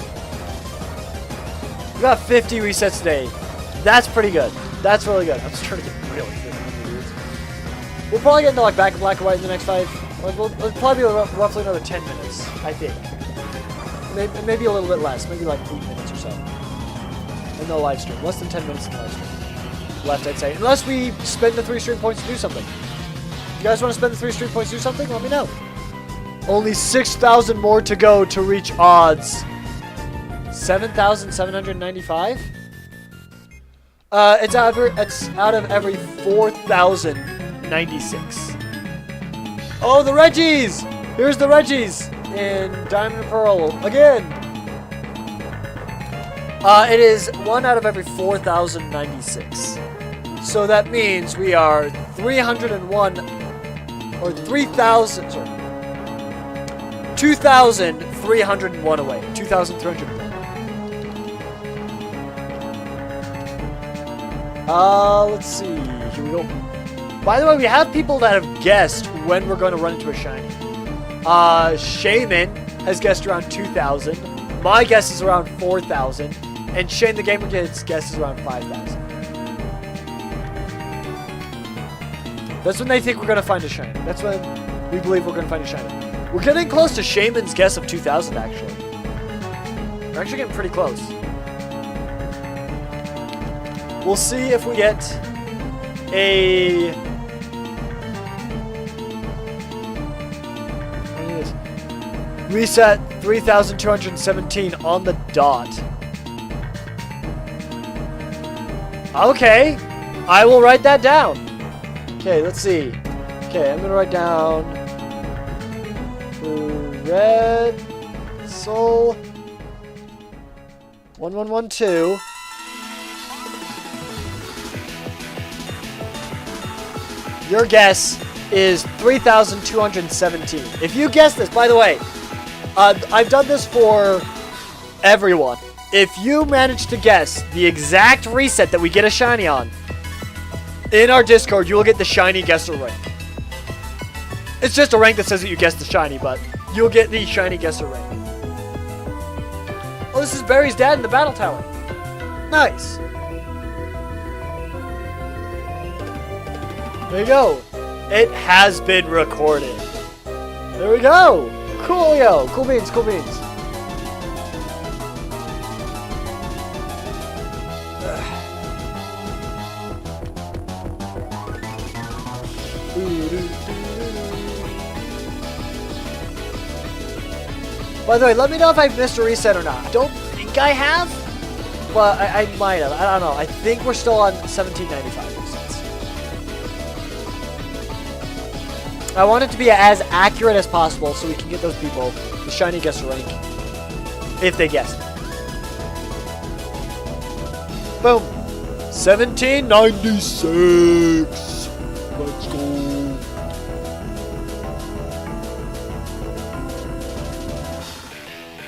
[SPEAKER 1] We got 50 resets today. That's pretty good. That's really good. I'm just trying to get really good. We'll probably get into like back and black and white in the next 5. We'll probably be roughly another 10 minutes, I think. Maybe a little bit less. Maybe like 8 minutes or so. In the live stream. Less than 10 minutes in the live stream. Left, I'd say. Unless we spend the 3 stream points to do something. If you guys want to spend the 3 stream points to do something, let me know. Only 6,000 more to go to reach odds. 7,795? It's out of every 4,096. Oh, the Reggies! Here's the Reggies in Diamond and Pearl again. It is 1 out of every 4,096. So that means we are 301 or 3,000. Sorry. 2,301 away. 2,301. Let's see. Here we go. By the way, we have people that have guessed when we're going to run into a shiny. Shaman has guessed around 2,000. My guess is around 4,000. And Shane the Gamer Kid's guess is around 5,000. That's when they think we're going to find a shiny. That's when we believe we're going to find a shiny. We're getting close to Shaman's guess of 2,000, actually. We're actually getting pretty close. We'll see if we get a... reset 3,217 on the dot. Okay. I will write that down. Okay, let's see. Okay, I'm going to write down... Red Soul 1112. Your guess is 3,217. If you guess this, by the way, I've done this for everyone. If you manage to guess the exact reset that we get a shiny on in our Discord, you will get the shiny guesser rank. It's just a rank that says that you guessed the shiny, but you'll get the shiny guesser rank. Oh, this is Barry's dad in the battle tower. Nice. There you go. It has been recorded. There we go. Coolio. Cool beans, cool beans. By the way, let me know if I missed a reset or not. I don't think I have, but I might have. I don't know. I think we're still on 1795 resets. I want it to be as accurate as possible so we can get those people the shiny guess rank if they guess it. Boom. 1796. Let's go.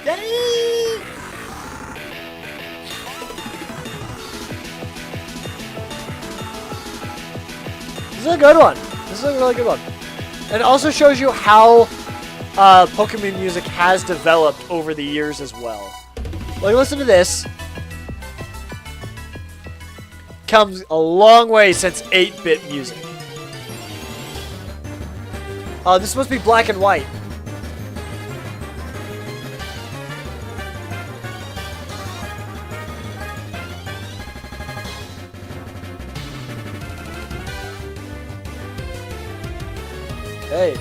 [SPEAKER 1] Yay! This is a good one. This is a really good one. And it also shows you how Pokemon music has developed over the years as well. Like, listen to this. Comes a long way since 8-bit music. This must be black and white. Hey.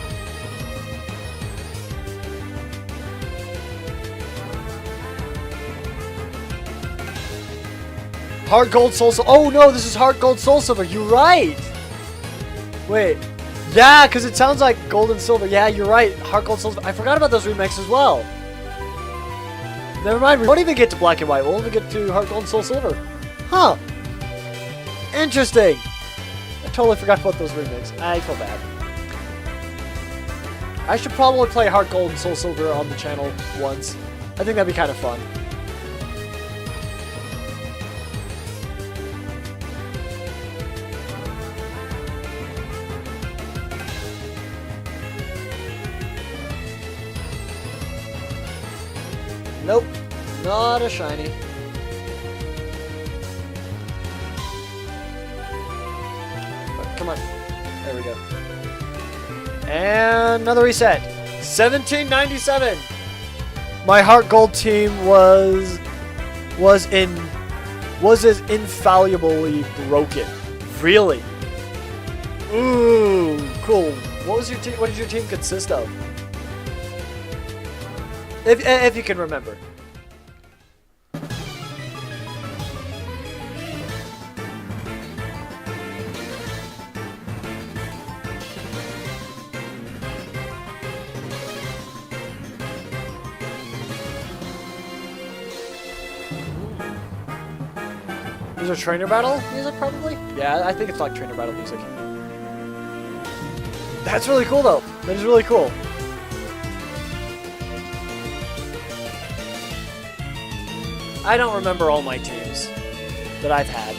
[SPEAKER 1] Heart Gold Soul Silver. Oh no, this is Heart Gold Soul Silver. You're right. Wait. Yeah, because it sounds like Gold and Silver. Yeah, you're right. Heart Gold Soul Silver. I forgot about those remakes as well. Never mind. We won't even get to Black and White. We'll only get to Heart Gold and Soul Silver. Huh. Interesting. I totally forgot about those remakes. I feel bad. I should probably play Heart Gold and Soul Silver on the channel once. I think that'd be kind of fun. Nope, not a shiny. Come on. There we go. And another reset. 1797. My Heart Gold team was as infallibly broken. Really? Ooh, cool. What was your team? What did your team consist of? If you can remember. Is there trainer battle music probably? Yeah, I think it's like trainer battle music. That's really cool though. That is really cool. I don't remember all my teams that I've had.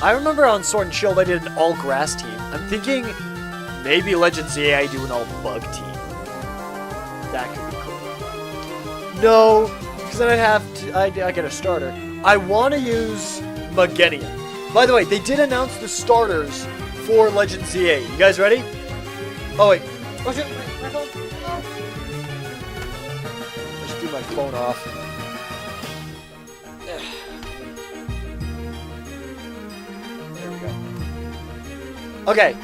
[SPEAKER 1] I remember on Sword and Shield I did an all-grass team. I'm thinking maybe Legend ZA I do an all-bug team. That could be cool. No, because then I'd have to, I get a starter. I want to use Magenia. By the way, they did announce the starters for Legend ZA. You guys ready? Oh wait. Oh shit, my phone. I just threw my phone off. Okay,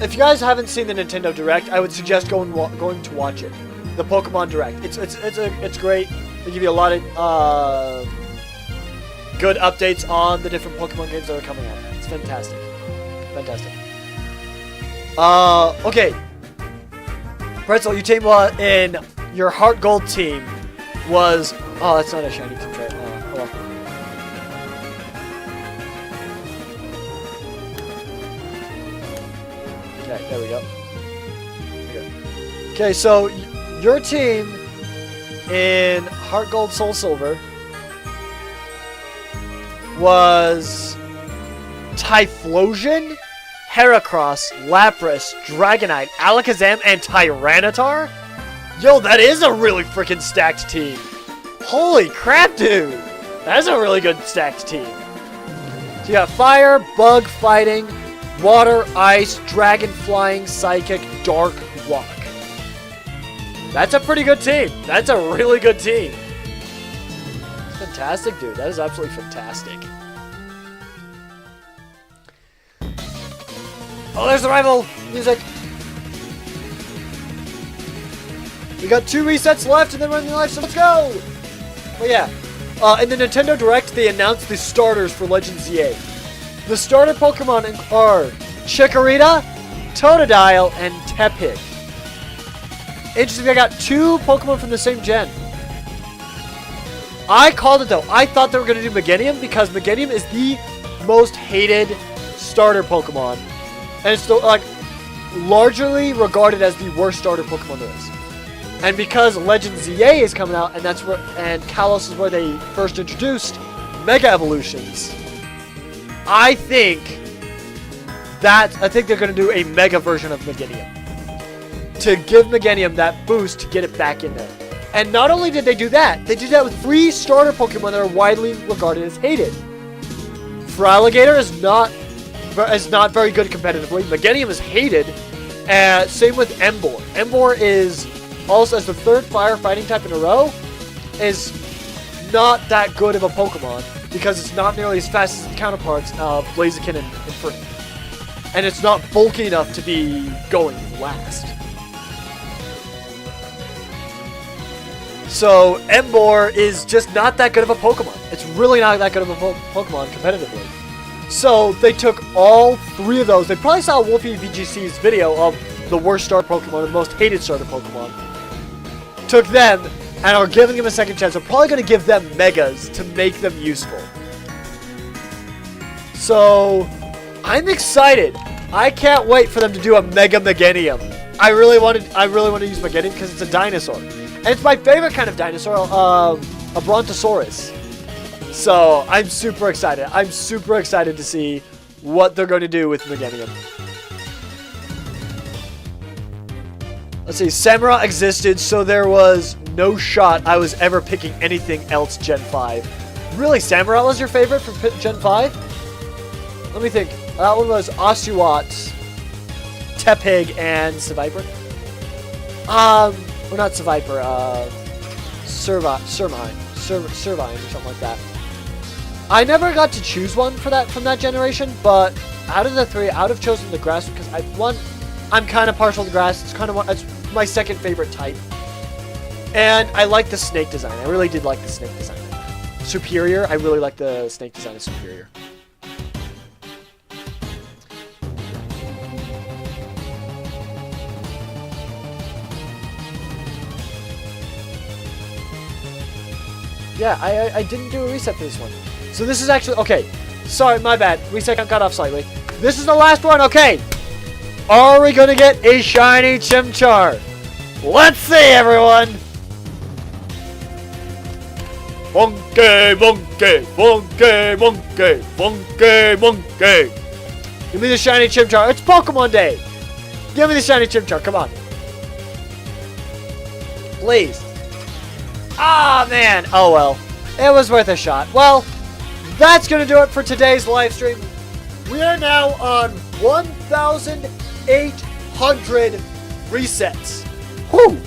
[SPEAKER 1] if you guys haven't seen the Nintendo Direct, I would suggest going to watch it. The Pokemon Direct. It's great. They give you a lot of good updates on the different Pokemon games that are coming out. It's fantastic. Fantastic. Okay. Pretzel, you team in your Heart Gold team was... Oh, that's not a shiny team trait. Hold on. Okay, there we go. Okay, so your team in Heart Gold Soul Silver was Typhlosion, Heracross, Lapras, Dragonite, Alakazam, and Tyranitar? Yo, that is a really freaking stacked team. Holy crap, dude. That's a really good stacked team. So you got Fire, Bug Fighting, Water, Ice, Dragon Flying, Psychic, Dark, Rock. That's a pretty good team. That's a really good team. Fantastic, dude. That is absolutely fantastic. Oh, there's the rival music. We got 2 resets left and then we're in the live, so let's go! Well, yeah. In the Nintendo Direct, they announced the starters for Legend ZA. The starter Pokemon are Chikorita, Totodile, and Tepig. Interesting, I got 2 Pokemon from the same gen. I called it though. I thought they were going to do Meganium because Meganium is the most hated starter Pokemon. And it's still, like, largely regarded as the worst starter Pokemon there is. And because Legend ZA is coming out, and that's where, and Kalos is where they first introduced Mega Evolutions, I think they're going to do a Mega version of Meganium. To give Meganium that boost to get it back in there. And not only did they do that, they did that with 3 starter Pokemon that are widely regarded as hated. Feraligatr is not very good competitively. Meganium is hated. Same with Emboar. Emboar is also, as the 3rd fire fighting type in a row, is not that good of a Pokemon because it's not nearly as fast as its counterparts, Blaziken and Infernape. And it's not bulky enough to be going last. So, Emboar is just not that good of a Pokemon. It's really not that good of a Pokemon competitively. So, they took all 3 of those. They probably saw Wolfie VGC's video of the worst starter Pokemon, the most hated starter Pokemon. Took them, and are giving them a second chance. They're probably going to give them Megas to make them useful. So, I'm excited. I can't wait for them to do a Mega Meganium. I really want to use Meganium because it's a dinosaur. And it's my favorite kind of dinosaur, a Brontosaurus. So, I'm super excited. I'm super excited to see what they're going to do with Meganium. Let's see, Samurott existed, so there was no shot I was ever picking anything else Gen 5. Really, Samurott was your favorite from Gen 5? Let me think. That one was Oshawott, Tepig, and Seviper. Well, not Seviper, Servine or something like that. I never got to choose one for that from that generation, but out of the 3, I would have chosen the grass because I'm kind of partial to grass. It's my second favorite type. And I like the snake design. I really did like the snake design. Superior, I really like the snake design of Superior. Yeah, I didn't do a reset for this one. So this is actually, okay. Sorry, my bad. Reset got off slightly. This is the last one, okay. Are we going to get a shiny Chimchar? Let's see, everyone. Monkey, monkey, monkey, monkey, monkey, monkey. Give me the shiny Chimchar. It's Pokemon Day. Give me the shiny Chimchar. Come on. Please. Ah, man. Oh, well. It was worth a shot. Well, that's going to do it for today's live stream. We are now on 1,800 resets. Whew.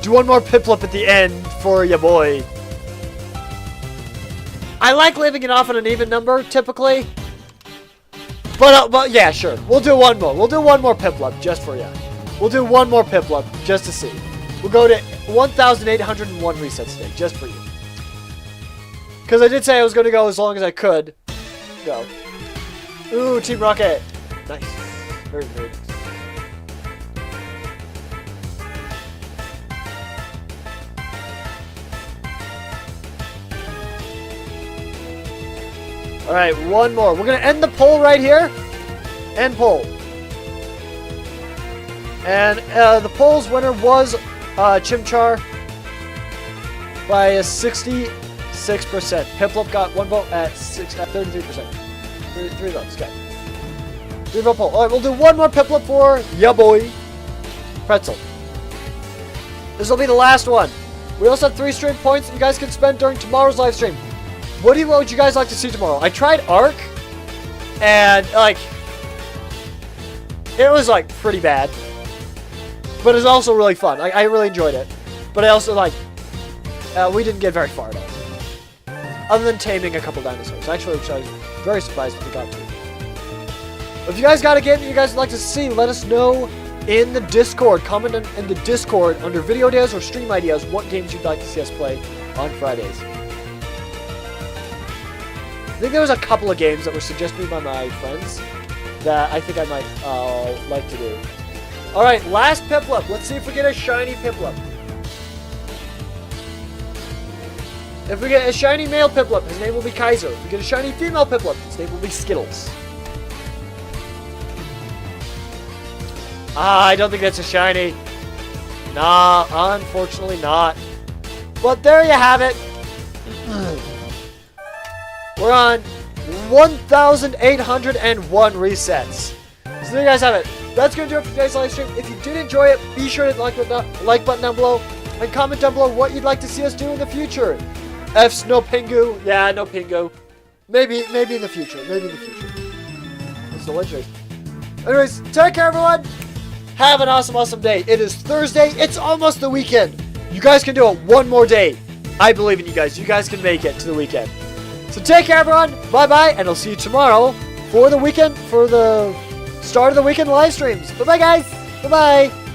[SPEAKER 1] Do one more Piplup at the end for ya boy. I like leaving it off on an even number, typically. But yeah, sure. We'll do one more. We'll do one more Piplup just for ya. We'll do one more Piplup just to see. We'll go to 1,801 resets today, just for you. Because I did say I was going to go as long as I could. Go. Ooh, Team Rocket. Nice. Very, very nice. Alright, one more. We're going to end the poll right here. End poll. And the poll's winner was Chimchar by a 66%. Piplup got 1 vote at 33%. 3 votes, okay. 3 vote poll. Alright, we'll do one more Piplup for ya boy. Pretzel. This will be the last one. We also have 3 stream points that you guys can spend during tomorrow's live stream. What would you guys like to see tomorrow? I tried Arc, and, like, it was, like, pretty bad. But it's also really fun. I really enjoyed it. But I also, like, we didn't get very far at all. Other than taming a couple dinosaurs. Actually, which I was very surprised when we got to. If you guys got a game that you guys would like to see, let us know in the Discord. Comment in the Discord under video ideas or stream ideas what games you'd like to see us play on Fridays. I think there was a couple of games that were suggested to me by my friends that I think I might like to do. Alright, last Piplup. Let's see if we get a shiny Piplup. If we get a shiny male Piplup, his name will be Kaiser. If we get a shiny female Piplup, his name will be Skittles. I don't think that's a shiny. Nah, unfortunately not. But there you have it. We're on 1,801 resets. So there you guys have it. That's going to do it for today's live stream. If you did enjoy it, be sure to hit the like button down below. And comment down below what you'd like to see us do in the future. F's no Pingu. Yeah, no Pingu. Maybe in the future. Maybe in the future. It's the legendary. Anyways, take care, everyone. Have an awesome day. It is Thursday. It's almost the weekend. You guys can do it one more day. I believe in you guys. You guys can make it to the weekend. So take care, everyone. Bye-bye, and I'll see you tomorrow for the weekend, for the start of the weekend live streams. Bye-bye, guys. Bye-bye.